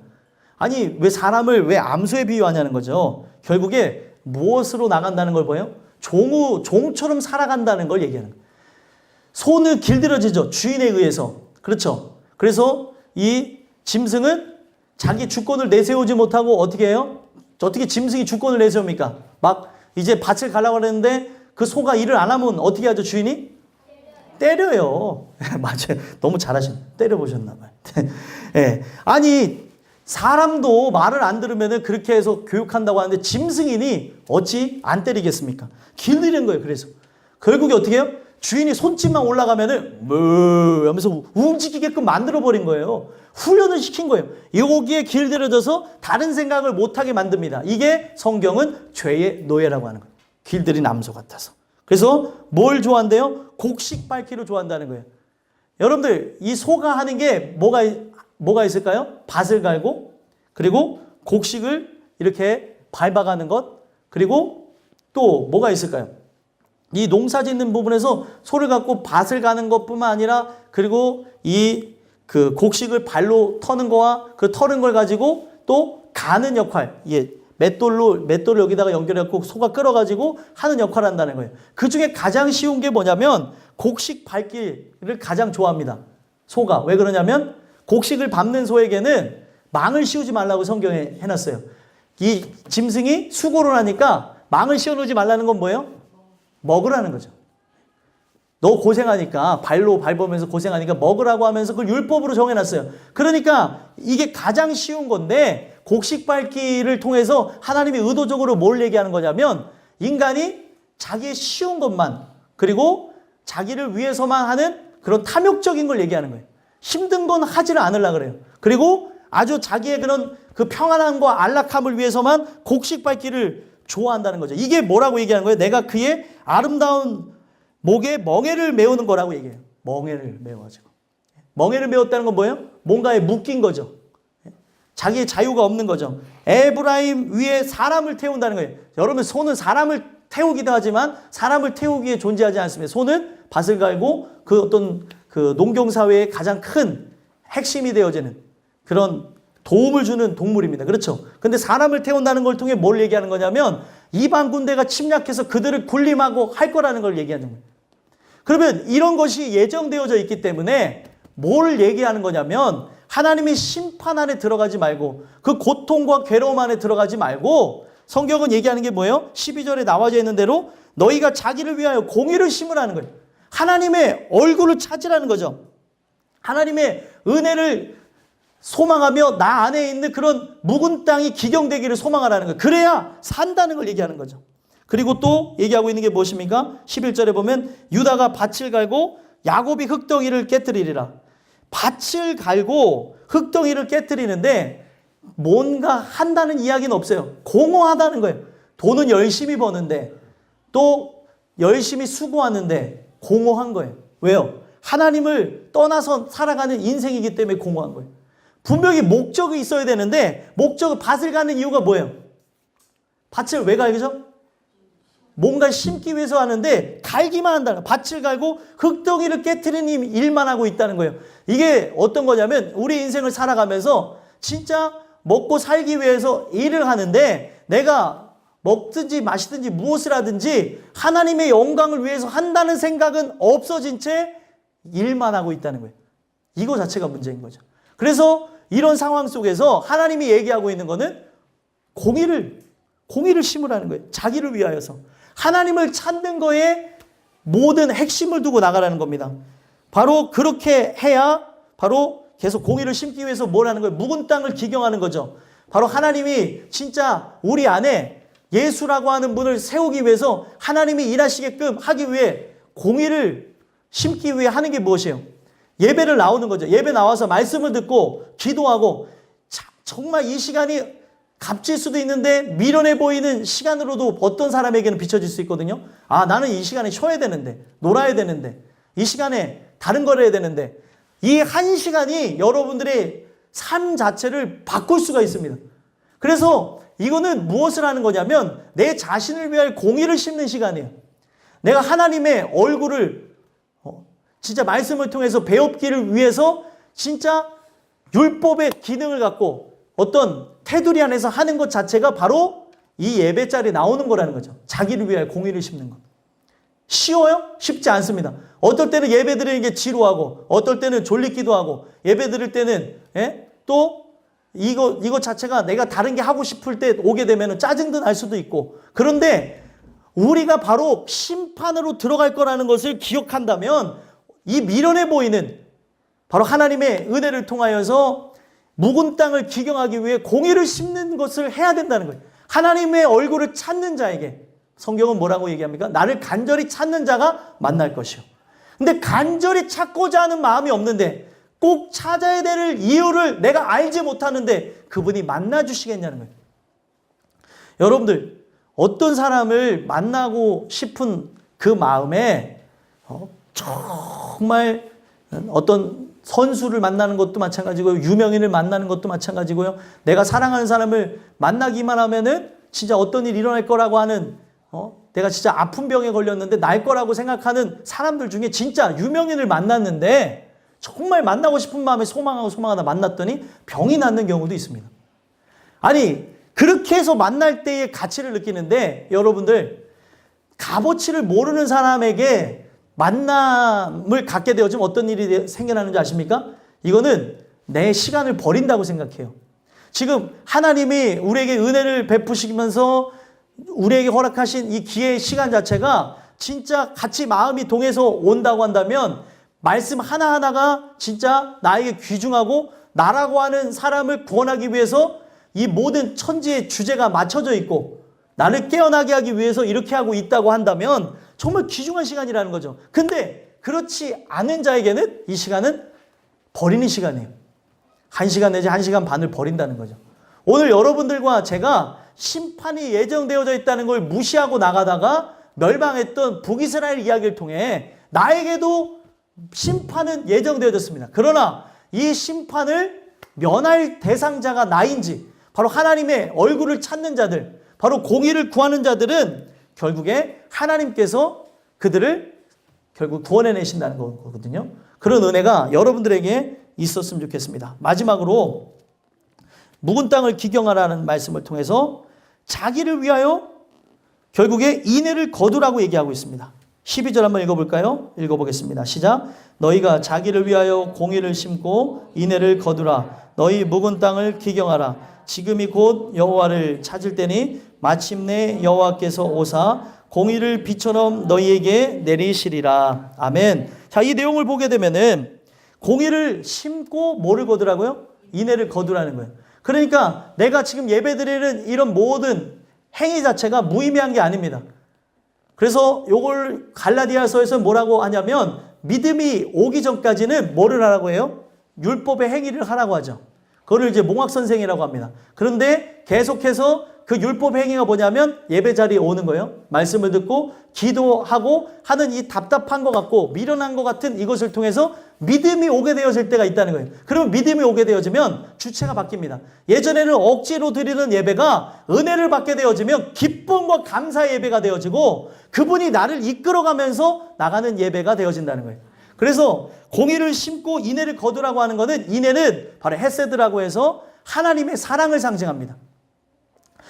아니 왜 사람을 왜 암소에 비유하냐는 거죠. 결국에 무엇으로 나간다는 걸 보여요? 종처럼 살아간다는 걸 얘기하는 거예요. 소는 길들여지죠. 주인에 의해서. 그렇죠. 그래서 이 짐승은 자기 주권을 내세우지 못하고 어떻게 해요? 어떻게 짐승이 주권을 내세웁니까? 막 이제 밭을 가려고 하는데 그 소가 일을 안 하면 어떻게 하죠? 주인이? 때려요. 맞아요. 너무 잘하시네. 때려보셨나 봐요. 네. 아니 사람도 말을 안 들으면 그렇게 해서 교육한다고 하는데 짐승이니 어찌 안 때리겠습니까? 길들이는 거예요. 그래서 결국에 어떻게 해요? 주인이 손짓만 올라가면은 뭐 하면서 움직이게끔 만들어버린 거예요. 훈련을 시킨 거예요. 여기에 길들여져서 다른 생각을 못하게 만듭니다. 이게 성경은 죄의 노예라고 하는 거예요. 길들이 남소 같아서. 그래서 뭘 좋아한대요? 곡식 밟기를 좋아한다는 거예요. 여러분들 이 소가 하는 게 뭐가 있을까요? 밭을 갈고 그리고 곡식을 이렇게 밟아가는 것, 그리고 또 뭐가 있을까요? 이 농사 짓는 부분에서 소를 갖고 밭을 가는 것뿐만 아니라 그리고 그 곡식을 발로 터는 거와 그 터는 걸 가지고 또 가는 역할, 맷돌을 여기다가 연결해갖고 소가 끌어가지고 하는 역할을 한다는 거예요. 그 중에 가장 쉬운 게 뭐냐면 곡식 밟기를 가장 좋아합니다. 소가. 왜 그러냐면 곡식을 밟는 소에게는 망을 씌우지 말라고 성경에 해놨어요. 이 짐승이 수고를 하니까 망을 씌워놓지 말라는 건 뭐예요? 먹으라는 거죠. 너 고생하니까 발로 밟으면서 고생하니까 먹으라고 하면서 그걸 율법으로 정해놨어요. 그러니까 이게 가장 쉬운 건데 곡식 밟기를 통해서 하나님이 의도적으로 뭘 얘기하는 거냐면 인간이 자기의 쉬운 것만 그리고 자기를 위해서만 하는 그런 탐욕적인 걸 얘기하는 거예요. 힘든 건 하지를 않으려고 그래요. 그리고 아주 자기의 그런 그 평안함과 안락함을 위해서만 곡식 밟기를 좋아한다는 거죠. 이게 뭐라고 얘기하는 거예요? 내가 그의 아름다운 목에 멍에를 메우는 거라고 얘기해요. 멍에를 메워가지고. 멍에를 메웠다는 건 뭐예요? 뭔가에 묶인 거죠. 자기의 자유가 없는 거죠. 에브라임 위에 사람을 태운다는 거예요. 여러분 소는 사람을 태우기도 하지만 사람을 태우기 위해 존재하지 않습니다. 소는 밭을 갈고 그 어떤 그 농경사회의 가장 큰 핵심이 되어지는 그런 도움을 주는 동물입니다. 그렇죠? 근데 사람을 태운다는 걸 통해 뭘 얘기하는 거냐면 이방 군대가 침략해서 그들을 군림하고 할 거라는 걸 얘기하는 거예요. 그러면 이런 것이 예정되어져 있기 때문에 뭘 얘기하는 거냐면 하나님의 심판 안에 들어가지 말고 그 고통과 괴로움 안에 들어가지 말고 성경은 얘기하는 게 뭐예요? 12절에 나와져 있는 대로 너희가 자기를 위하여 공의를 심으라는 거예요. 하나님의 얼굴을 찾으라는 거죠. 하나님의 은혜를 소망하며 나 안에 있는 그런 묵은 땅이 기경되기를 소망하라는 거예요. 그래야 산다는 걸 얘기하는 거죠. 그리고 또 얘기하고 있는 게 무엇입니까? 11절에 보면 유다가 밭을 갈고 야곱이 흙덩이를 깨뜨리리라. 밭을 갈고 흙덩이를 깨뜨리는데 뭔가 한다는 이야기는 없어요. 공허하다는 거예요. 돈은 열심히 버는데 또 열심히 수고하는데 공허한 거예요. 왜요? 하나님을 떠나서 살아가는 인생이기 때문에 공허한 거예요. 분명히 목적이 있어야 되는데 밭을 가는 이유가 뭐예요? 밭을 왜 갈죠? 뭔가 심기 위해서 하는데 갈기만 한다는 거예요. 밭을 갈고 흙덩이를 깨트리는 일만 하고 있다는 거예요. 이게 어떤 거냐면 우리 인생을 살아가면서 진짜 먹고 살기 위해서 일을 하는데 내가 먹든지 마시든지 무엇을 하든지 하나님의 영광을 위해서 한다는 생각은 없어진 채 일만 하고 있다는 거예요. 이거 자체가 문제인 거죠. 그래서 이런 상황 속에서 하나님이 얘기하고 있는 거는 공의를 심으라는 거예요. 자기를 위하여서. 하나님을 찾는 거에 모든 핵심을 두고 나가라는 겁니다. 바로 그렇게 해야 바로 계속 공의를 심기 위해서 뭘 하는 거예요? 묵은 땅을 기경하는 거죠. 바로 하나님이 진짜 우리 안에 예수라고 하는 분을 세우기 위해서 하나님이 일하시게끔 하기 위해 공의를 심기 위해 하는 게 무엇이에요? 예배를 나오는 거죠. 예배 나와서 말씀을 듣고 기도하고 정말 이 시간이 값질 수도 있는데 미련해 보이는 시간으로도 어떤 사람에게는 비춰질 수 있거든요. 아, 나는 이 시간에 쉬어야 되는데, 놀아야 되는데, 이 시간에 다른 걸 해야 되는데, 이 한 시간이 여러분들의 삶 자체를 바꿀 수가 있습니다. 그래서 이거는 무엇을 하는 거냐면 내 자신을 위할 공의를 심는 시간이에요. 내가 하나님의 얼굴을 진짜 말씀을 통해서 배웠기를 위해서 진짜 율법의 기능을 갖고 어떤 테두리 안에서 하는 것 자체가 바로 이 예배 자리에 나오는 거라는 거죠. 자기를 위하여 공의를 심는 것. 쉬워요? 쉽지 않습니다. 어떨 때는 예배 드리는 게 지루하고 어떨 때는 졸리기도 하고 예배 드릴 때는 또 이거 자체가 내가 다른 게 하고 싶을 때 오게 되면 짜증도 날 수도 있고 그런데 우리가 바로 심판으로 들어갈 거라는 것을 기억한다면 이 미련해 보이는 바로 하나님의 은혜를 통하여서 묵은 땅을 기경하기 위해 공의를 심는 것을 해야 된다는 거예요. 하나님의 얼굴을 찾는 자에게 성경은 뭐라고 얘기합니까? 나를 간절히 찾는 자가 만날 것이요. 근데 간절히 찾고자 하는 마음이 없는데 꼭 찾아야 될 이유를 내가 알지 못하는데 그분이 만나 주시겠냐는 거예요. 여러분들 어떤 사람을 만나고 싶은 그 마음에 정말 어떤 선수를 만나는 것도 마찬가지고요. 유명인을 만나는 것도 마찬가지고요. 내가 사랑하는 사람을 만나기만 하면은 진짜 어떤 일이 일어날 거라고 하는 내가 진짜 아픈 병에 걸렸는데 날 거라고 생각하는 사람들 중에 진짜 유명인을 만났는데 정말 만나고 싶은 마음에 소망하다 만났더니 병이 낫는 경우도 있습니다. 아니 그렇게 해서 만날 때의 가치를 느끼는데 여러분들 값어치를 모르는 사람에게 만남을 갖게 되어지면 어떤 일이 생겨나는지 아십니까? 이거는 내 시간을 버린다고 생각해요. 지금 하나님이 우리에게 은혜를 베푸시면서 우리에게 허락하신 이 기회의 시간 자체가 진짜 같이 마음이 동해서 온다고 한다면 말씀 하나하나가 진짜 나에게 귀중하고 나라고 하는 사람을 구원하기 위해서 이 모든 천지의 주제가 맞춰져 있고 나를 깨어나게 하기 위해서 이렇게 하고 있다고 한다면 정말 귀중한 시간이라는 거죠. 근데 그렇지 않은 자에게는 이 시간은 버리는 시간이에요. 1시간 내지 1시간 반을 버린다는 거죠. 오늘 여러분들과 제가 심판이 예정되어져 있다는 걸 무시하고 나가다가 멸망했던 북이스라엘 이야기를 통해 나에게도 심판은 예정되어졌습니다. 그러나 이 심판을 면할 대상자가 나인지 바로 하나님의 얼굴을 찾는 자들, 바로 공의를 구하는 자들은 결국에 하나님께서 그들을 결국 구원해내신다는 거거든요. 그런 은혜가 여러분들에게 있었으면 좋겠습니다. 마지막으로 묵은 땅을 기경하라는 말씀을 통해서 자기를 위하여 결국에 인애를 거두라고 얘기하고 있습니다. 12절 한번 읽어볼까요? 읽어보겠습니다. 시작. 너희가 자기를 위하여 공의를 심고 인애를 거두라. 너희 묵은 땅을 기경하라. 지금이 곧 여호와를 찾을 때니 마침내 여호와께서 오사 공의를 비처럼 너희에게 내리시리라. 아멘. 자, 이 내용을 보게 되면은 공의를 심고 뭐를 거두라고요? 인애를 거두라는 거예요. 그러니까 내가 지금 예배드리는 이런 모든 행위 자체가 무의미한 게 아닙니다. 그래서 요걸 갈라디아서에서 뭐라고 하냐면 믿음이 오기 전까지는 뭐를 하라고 해요? 율법의 행위를 하라고 하죠. 그거를 이제 몽학선생이라고 합니다. 그런데 계속해서 그 율법 행위가 뭐냐면 예배 자리에 오는 거예요. 말씀을 듣고 기도하고 하는 이 답답한 것 같고 미련한 것 같은 이것을 통해서 믿음이 오게 되어질 때가 있다는 거예요. 그러면 믿음이 오게 되어지면 주체가 바뀝니다. 예전에는 억지로 드리는 예배가 은혜를 받게 되어지면 기쁨과 감사의 예배가 되어지고 그분이 나를 이끌어가면서 나가는 예배가 되어진다는 거예요. 그래서 공의를 심고 인애를 거두라고 하는 것은 인애는 바로 헤세드라고 해서 하나님의 사랑을 상징합니다.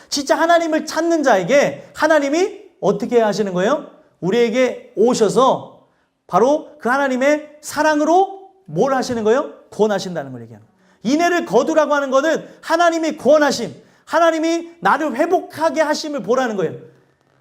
진짜 하나님을 찾는 자에게 하나님이 어떻게 하시는 거예요? 우리에게 오셔서 바로 그 하나님의 사랑으로 뭘 하시는 거예요? 구원하신다는 걸 얘기하는 거예요. 인애를 거두라고 하는 것은 하나님이 구원하심, 하나님이 나를 회복하게 하심을 보라는 거예요.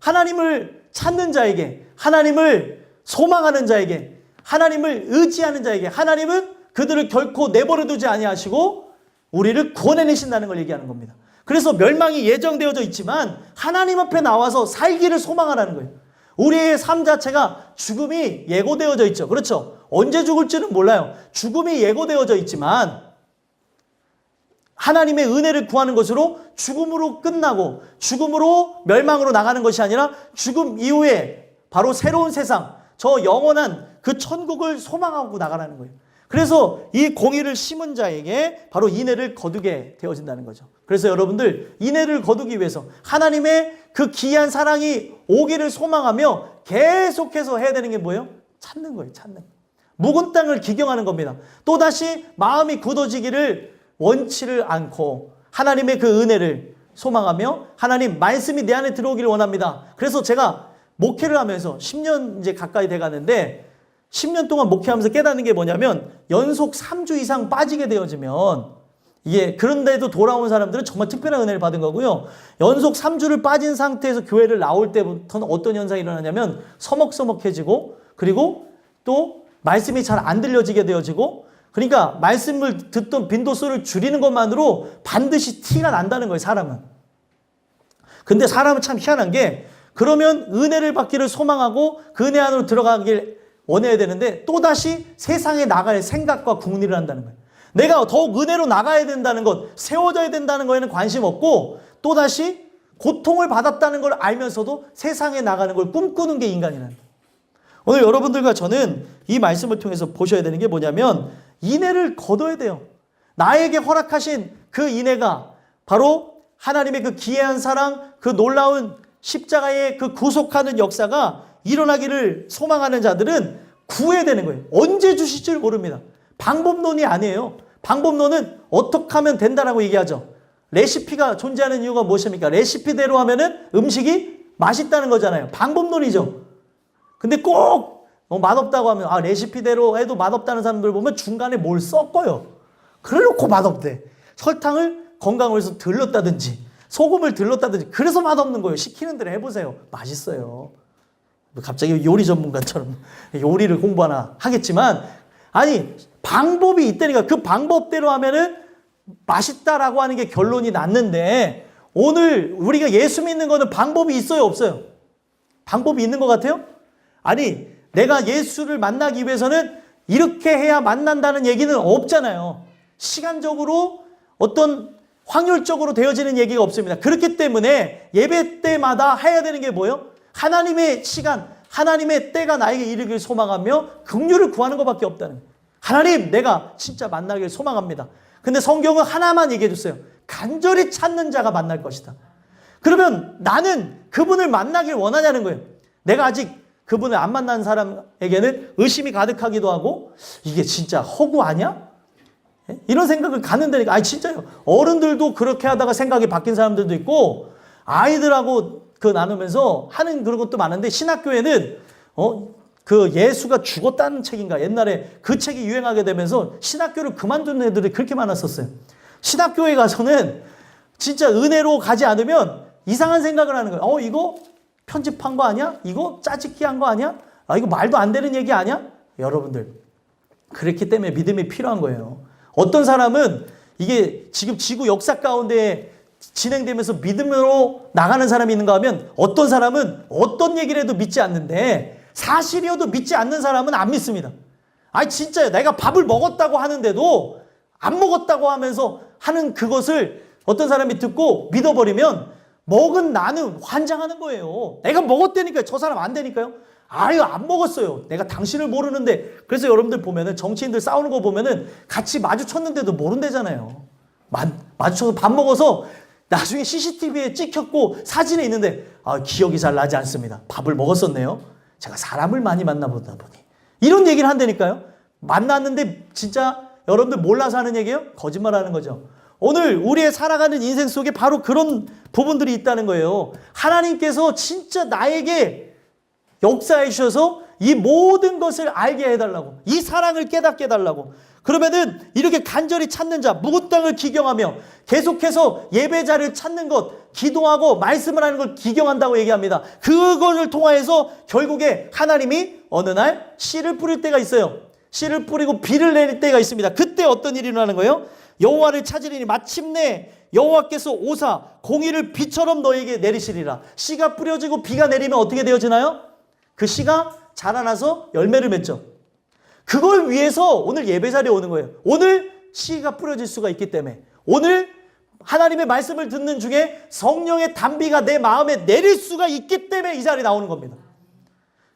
하나님을 찾는 자에게, 하나님을 소망하는 자에게, 하나님을 의지하는 자에게 하나님은 그들을 결코 내버려 두지 아니하시고 우리를 구원해내신다는 걸 얘기하는 겁니다. 그래서 멸망이 예정되어져 있지만 하나님 앞에 나와서 살기를 소망하라는 거예요. 우리의 삶 자체가 죽음이 예고되어져 있죠. 그렇죠? 언제 죽을지는 몰라요. 죽음이 예고되어져 있지만 하나님의 은혜를 구하는 것으로 죽음으로 끝나고 죽음으로 멸망으로 나가는 것이 아니라 죽음 이후에 바로 새로운 세상, 저 영원한 그 천국을 소망하고 나가라는 거예요. 그래서 이 공의를 심은 자에게 바로 인애를 거두게 되어진다는 거죠. 그래서 여러분들 인애를 거두기 위해서 하나님의 그 귀한 사랑이 오기를 소망하며 계속해서 해야 되는 게 뭐예요? 찾는 거예요. 찾는 거예요. 묵은 땅을 기경하는 겁니다. 또다시 마음이 굳어지기를 원치를 않고 하나님의 그 은혜를 소망하며 하나님 말씀이 내 안에 들어오기를 원합니다. 그래서 제가 목회를 하면서 10년 이제 가까이 돼가는데 10년 동안 목회하면서 깨닫는 게 뭐냐면 연속 3주 이상 빠지게 되어지면 이게 그런데도 돌아온 사람들은 정말 특별한 은혜를 받은 거고요. 연속 3주를 빠진 상태에서 교회를 나올 때부터는 어떤 현상이 일어나냐면 서먹서먹해지고 그리고 또 말씀이 잘 안 들려지게 되어지고 그러니까 말씀을 듣던 빈도수를 줄이는 것만으로 반드시 티가 난다는 거예요. 사람은. 근데 사람은 참 희한한 게 그러면 은혜를 받기를 소망하고 그 은혜 안으로 들어가길 원해야 되는데 또다시 세상에 나갈 생각과 궁리를 한다는 거예요. 내가 더욱 은혜로 나가야 된다는 것, 세워져야 된다는 거에는 관심 없고 또다시 고통을 받았다는 걸 알면서도 세상에 나가는 걸 꿈꾸는 게 인간이라는 거예요. 오늘 여러분들과 저는 이 말씀을 통해서 보셔야 되는 게 뭐냐면 인애를 거둬야 돼요. 나에게 허락하신 그 인애가 바로 하나님의 그 기이한 사랑, 그 놀라운 십자가의 그 구속하는 역사가 일어나기를 소망하는 자들은 구해야 되는 거예요. 언제 주실지 모릅니다. 방법론이 아니에요. 방법론은 어떻게 하면 된다라고 얘기하죠. 레시피가 존재하는 이유가 무엇입니까? 레시피대로 하면은 음식이 맛있다는 거잖아요. 방법론이죠. 근데 꼭 맛없다고 하면 레시피대로 해도 맛없다는 사람들 보면 중간에 뭘 섞어요. 그래놓고 맛없대. 설탕을 건강을 위해서 들렀다든지 소금을 들렀다든지 그래서 맛없는 거예요. 시키는 대로 해보세요. 맛있어요. 갑자기 요리 전문가처럼 요리를 공부하나 하겠지만 아니 방법이 있다니까. 그 방법대로 하면은 맛있다라고 하는 게 결론이 났는데 오늘 우리가 예수 믿는 거는 방법이 있어요 없어요? 방법이 있는 것 같아요? 아니 내가 예수를 만나기 위해서는 이렇게 해야 만난다는 얘기는 없잖아요. 시간적으로 어떤 확률적으로 되어지는 얘기가 없습니다. 그렇기 때문에 예배 때마다 해야 되는 게 뭐예요? 하나님의 시간, 하나님의 때가 나에게 이르길 소망하며 긍휼을 구하는 것밖에 없다는 거예요. 하나님 내가 진짜 만나길 소망합니다. 근데 성경은 하나만 얘기해 줬어요. 간절히 찾는 자가 만날 것이다. 그러면 나는 그분을 만나길 원하냐는 거예요. 내가 아직 그분을 안 만난 사람에게는 의심이 가득하기도 하고 이게 진짜 허구 아니야? 이런 생각을 갖는다니까. 아니 진짜요. 어른들도 그렇게 하다가 생각이 바뀐 사람들도 있고 아이들하고 그 나누면서 하는 그런 것도 많은데 신학교에는 그 예수가 죽었다는 책인가 옛날에 그 책이 유행하게 되면서 신학교를 그만둔 애들이 그렇게 많았었어요. 신학교에 가서는 진짜 은혜로 가지 않으면 이상한 생각을 하는 거예요. 이거 편집한 거 아니야? 이거 짜집기 한 거 아니야? 이거 말도 안 되는 얘기 아니야? 여러분들 그렇기 때문에 믿음이 필요한 거예요. 어떤 사람은 이게 지금 지구 역사 가운데 진행되면서 믿음으로 나가는 사람이 있는가 하면 어떤 사람은 어떤 얘기를 해도 믿지 않는데 사실이어도 믿지 않는 사람은 안 믿습니다. 아니 진짜요. 내가 밥을 먹었다고 하는데도 안 먹었다고 하면서 하는 그것을 어떤 사람이 듣고 믿어버리면 먹은 나는 환장하는 거예요. 내가 먹었다니까요. 저 사람 안 되니까요. 아유 안 먹었어요. 내가 당신을 모르는데. 그래서 여러분들 보면은 정치인들 싸우는 거 보면은 같이 마주쳤는데도 모른대잖아요. 마주쳐서 밥 먹어서 나중에 CCTV에 찍혔고 사진에 있는데 기억이 잘 나지 않습니다. 밥을 먹었었네요. 제가 사람을 많이 만나보다 보니 이런 얘기를 한다니까요. 만났는데 진짜 여러분들 몰라서 하는 얘기예요? 거짓말하는 거죠. 오늘 우리의 살아가는 인생 속에 바로 그런 부분들이 있다는 거예요. 하나님께서 진짜 나에게 역사해 주셔서 이 모든 것을 알게 해달라고, 이 사랑을 깨닫게 해달라고. 그러면은 이렇게 간절히 찾는 자, 묵은 땅을 기경하며 계속해서 예배자를 찾는 것, 기도하고 말씀을 하는 걸 기경한다고 얘기합니다. 그것을 통하여서 결국에 하나님이 어느 날 씨를 뿌릴 때가 있어요. 씨를 뿌리고 비를 내릴 때가 있습니다. 그때 어떤 일이 일어나는 거예요? 여호와를 찾으리니 마침내 여호와께서 오사 공의를 비처럼 너에게 내리시리라. 씨가 뿌려지고 비가 내리면 어떻게 되어지나요? 그 씨가 자라나서 열매를 맺죠. 그걸 위해서 오늘 예배자리에 오는 거예요. 오늘 씨가 뿌려질 수가 있기 때문에, 오늘 하나님의 말씀을 듣는 중에 성령의 단비가 내 마음에 내릴 수가 있기 때문에 이 자리에 나오는 겁니다.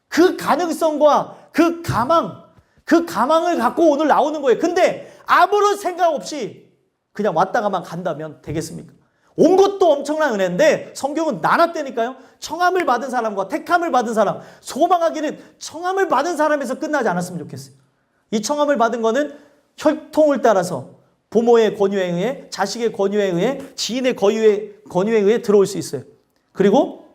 그 가능성과 그 가망을 갖고 오늘 나오는 거예요. 근데 아무런 생각 없이 그냥 왔다가만 간다면 되겠습니까? 온 것도 엄청난 은혜인데 성경은 나눴다니까요. 청함을 받은 사람과 택함을 받은 사람, 소망하기는 청함을 받은 사람에서 끝나지 않았으면 좋겠어요. 이 청함을 받은 거는 혈통을 따라서 부모의 권유에 의해, 자식의 권유에 의해, 지인의 권유에 의해 들어올 수 있어요. 그리고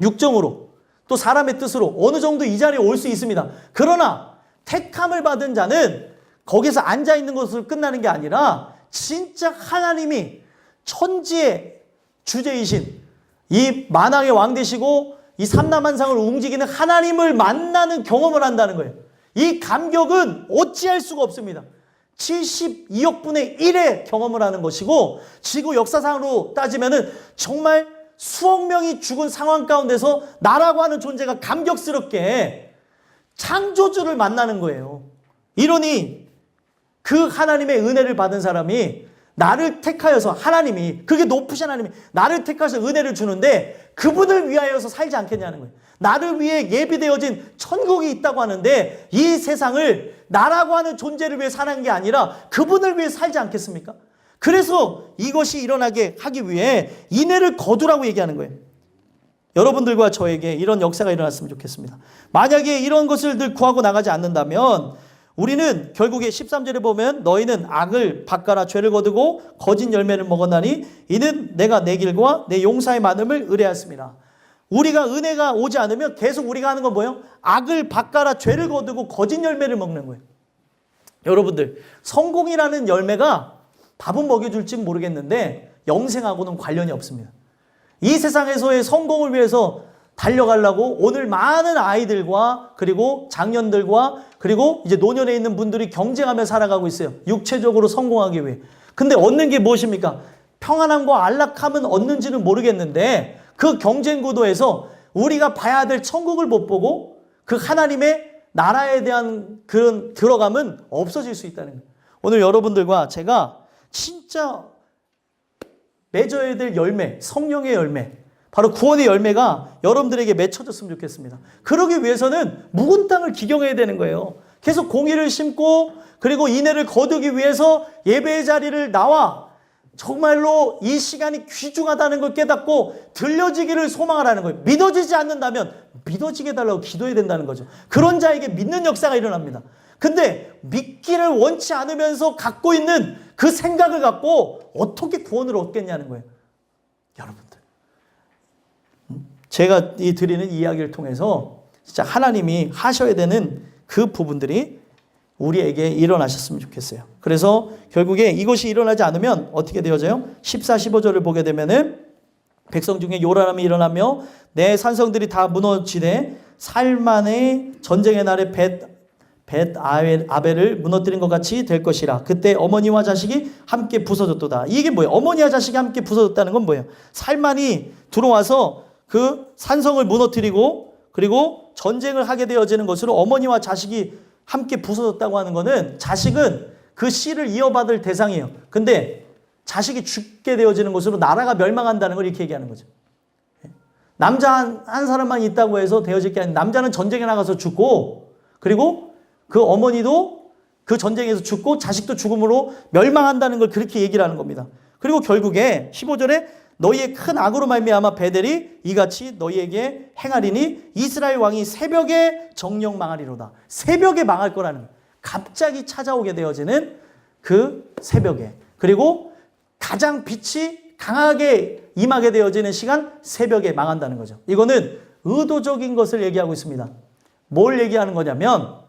육정으로 또 사람의 뜻으로 어느 정도 이 자리에 올 수 있습니다. 그러나 택함을 받은 자는 거기서 앉아있는 것으로 끝나는 게 아니라 진짜 하나님이 천지의 주제이신 이 만왕의 왕 되시고 이 삼라만상을 움직이는 하나님을 만나는 경험을 한다는 거예요. 이 감격은 어찌할 수가 없습니다. 72억 분의 1의 경험을 하는 것이고 지구 역사상으로 따지면은 정말 수억 명이 죽은 상황 가운데서 나라고 하는 존재가 감격스럽게 창조주를 만나는 거예요. 이러니 그 하나님의 은혜를 받은 사람이 나를 택하여서 하나님이, 그게 높으신 하나님이 나를 택하여서 은혜를 주는데 그분을 위하여서 살지 않겠냐는 거예요. 나를 위해 예비되어진 천국이 있다고 하는데 이 세상을 나라고 하는 존재를 위해 사는 게 아니라 그분을 위해 살지 않겠습니까? 그래서 이것이 일어나게 하기 위해 인애를 거두라고 얘기하는 거예요. 여러분들과 저에게 이런 역사가 일어났으면 좋겠습니다. 만약에 이런 것을 늘 구하고 나가지 않는다면 우리는 결국에 13절에 보면 너희는 악을 밭가라 죄를 거두고 거짓 열매를 먹었나니 이는 내가 내 길과 내 용사의 많음을 의뢰하였습니다. 우리가 은혜가 오지 않으면 계속 우리가 하는 건 뭐예요? 악을 밭가라 죄를 거두고 거짓 열매를 먹는 거예요. 여러분들, 성공이라는 열매가 밥은 먹여줄지 모르겠는데 영생하고는 관련이 없습니다. 이 세상에서의 성공을 위해서 달려가려고 오늘 많은 아이들과 그리고 장년들과 그리고 이제 노년에 있는 분들이 경쟁하며 살아가고 있어요. 육체적으로 성공하기 위해. 근데 얻는 게 무엇입니까? 평안함과 안락함은 얻는지는 모르겠는데 그 경쟁 구도에서 우리가 봐야 될 천국을 못 보고 그 하나님의 나라에 대한 그런 들어감은 없어질 수 있다는 거예요. 오늘 여러분들과 제가 진짜 맺어야 될 열매, 성령의 열매, 바로 구원의 열매가 여러분들에게 맺혀졌으면 좋겠습니다. 그러기 위해서는 묵은 땅을 기경해야 되는 거예요. 계속 공의를 심고 그리고 인애를 거두기 위해서 예배의 자리를 나와 정말로 이 시간이 귀중하다는 걸 깨닫고 들려지기를 소망하라는 거예요. 믿어지지 않는다면 믿어지게 해달라고 기도해야 된다는 거죠. 그런 자에게 믿는 역사가 일어납니다. 근데 믿기를 원치 않으면서 갖고 있는 그 생각을 갖고 어떻게 구원을 얻겠냐는 거예요. 여러분들, 제가 드리는 이야기를 통해서 진짜 하나님이 하셔야 되는 그 부분들이 우리에게 일어나셨으면 좋겠어요. 그래서 결국에 이것이 일어나지 않으면 어떻게 되어져요? 14, 15절을 보게 되면은 백성 중에 요란함이 일어나며 내 산성들이 다 무너지되 살만의 전쟁의 날에 벳 아벨을 무너뜨린 것 같이 될 것이라. 그때 어머니와 자식이 함께 부서졌도다. 이게 뭐예요? 어머니와 자식이 함께 부서졌다는 건 뭐예요? 살만이 들어와서 그 산성을 무너뜨리고 그리고 전쟁을 하게 되어지는 것으로 어머니와 자식이 함께 부서졌다고 하는 것은 자식은 그 씨를 이어받을 대상이에요. 근데 자식이 죽게 되어지는 것으로 나라가 멸망한다는 걸 이렇게 얘기하는 거죠. 남자 한 사람만 있다고 해서 되어질 게 아니라 남자는 전쟁에 나가서 죽고 그리고 그 어머니도 그 전쟁에서 죽고 자식도 죽음으로 멸망한다는 걸 그렇게 얘기를 하는 겁니다. 그리고 결국에 15절에 너희의 큰 악으로 말미암아 베델이 이같이 너희에게 행하리니 이스라엘 왕이 새벽에 정령 망하리로다. 새벽에 망할 거라는 거예요. 갑자기 찾아오게 되어지는 그 새벽에. 그리고 가장 빛이 강하게 임하게 되어지는 시간 새벽에 망한다는 거죠. 이거는 의도적인 것을 얘기하고 있습니다. 뭘 얘기하는 거냐면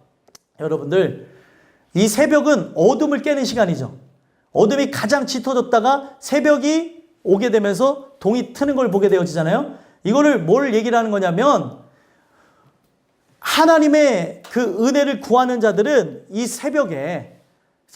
여러분들, 이 새벽은 어둠을 깨는 시간이죠. 어둠이 가장 짙어졌다가 새벽이 오게 되면서 동이 트는 걸 보게 되어지잖아요. 이거를 뭘 얘기를 하는 거냐면 하나님의 그 은혜를 구하는 자들은 이 새벽에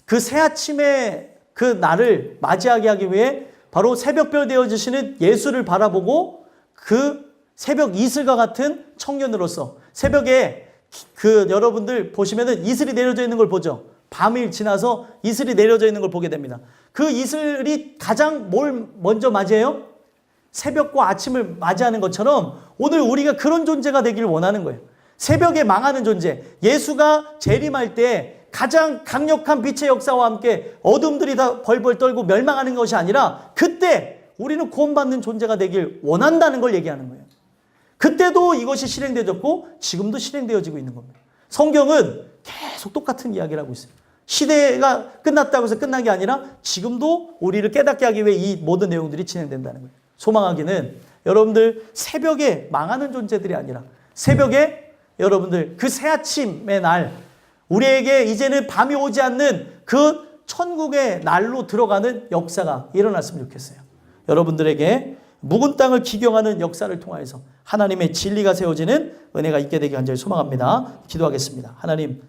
그 새아침의 그 날을 맞이하게 하기 위해 바로 새벽별 되어지시는 예수를 바라보고 그 새벽 이슬과 같은 청년으로서 새벽에 그 여러분들 보시면은 이슬이 내려져 있는 걸 보죠. 밤이 지나서 이슬이 내려져 있는 걸 보게 됩니다. 그 이슬이 가장 뭘 먼저 맞이해요? 새벽과 아침을 맞이하는 것처럼 오늘 우리가 그런 존재가 되기를 원하는 거예요. 새벽에 망하는 존재, 예수가 재림할 때 가장 강력한 빛의 역사와 함께 어둠들이 다 벌벌 떨고 멸망하는 것이 아니라 그때 우리는 구원받는 존재가 되길 원한다는 걸 얘기하는 거예요. 그때도 이것이 실행되어졌고 지금도 실행되어지고 있는 겁니다. 성경은 계속 똑같은 이야기를 하고 있어요. 시대가 끝났다고 해서 끝난 게 아니라 지금도 우리를 깨닫게 하기 위해 이 모든 내용들이 진행된다는 거예요. 소망하기는 여러분들 새벽에 망하는 존재들이 아니라 새벽에 여러분들 그 새아침의 날 우리에게 이제는 밤이 오지 않는 그 천국의 날로 들어가는 역사가 일어났으면 좋겠어요. 여러분들에게 묵은 땅을 기경하는 역사를 통하여서 하나님의 진리가 세워지는 은혜가 있게 되기 간절히 소망합니다. 기도하겠습니다. 하나님,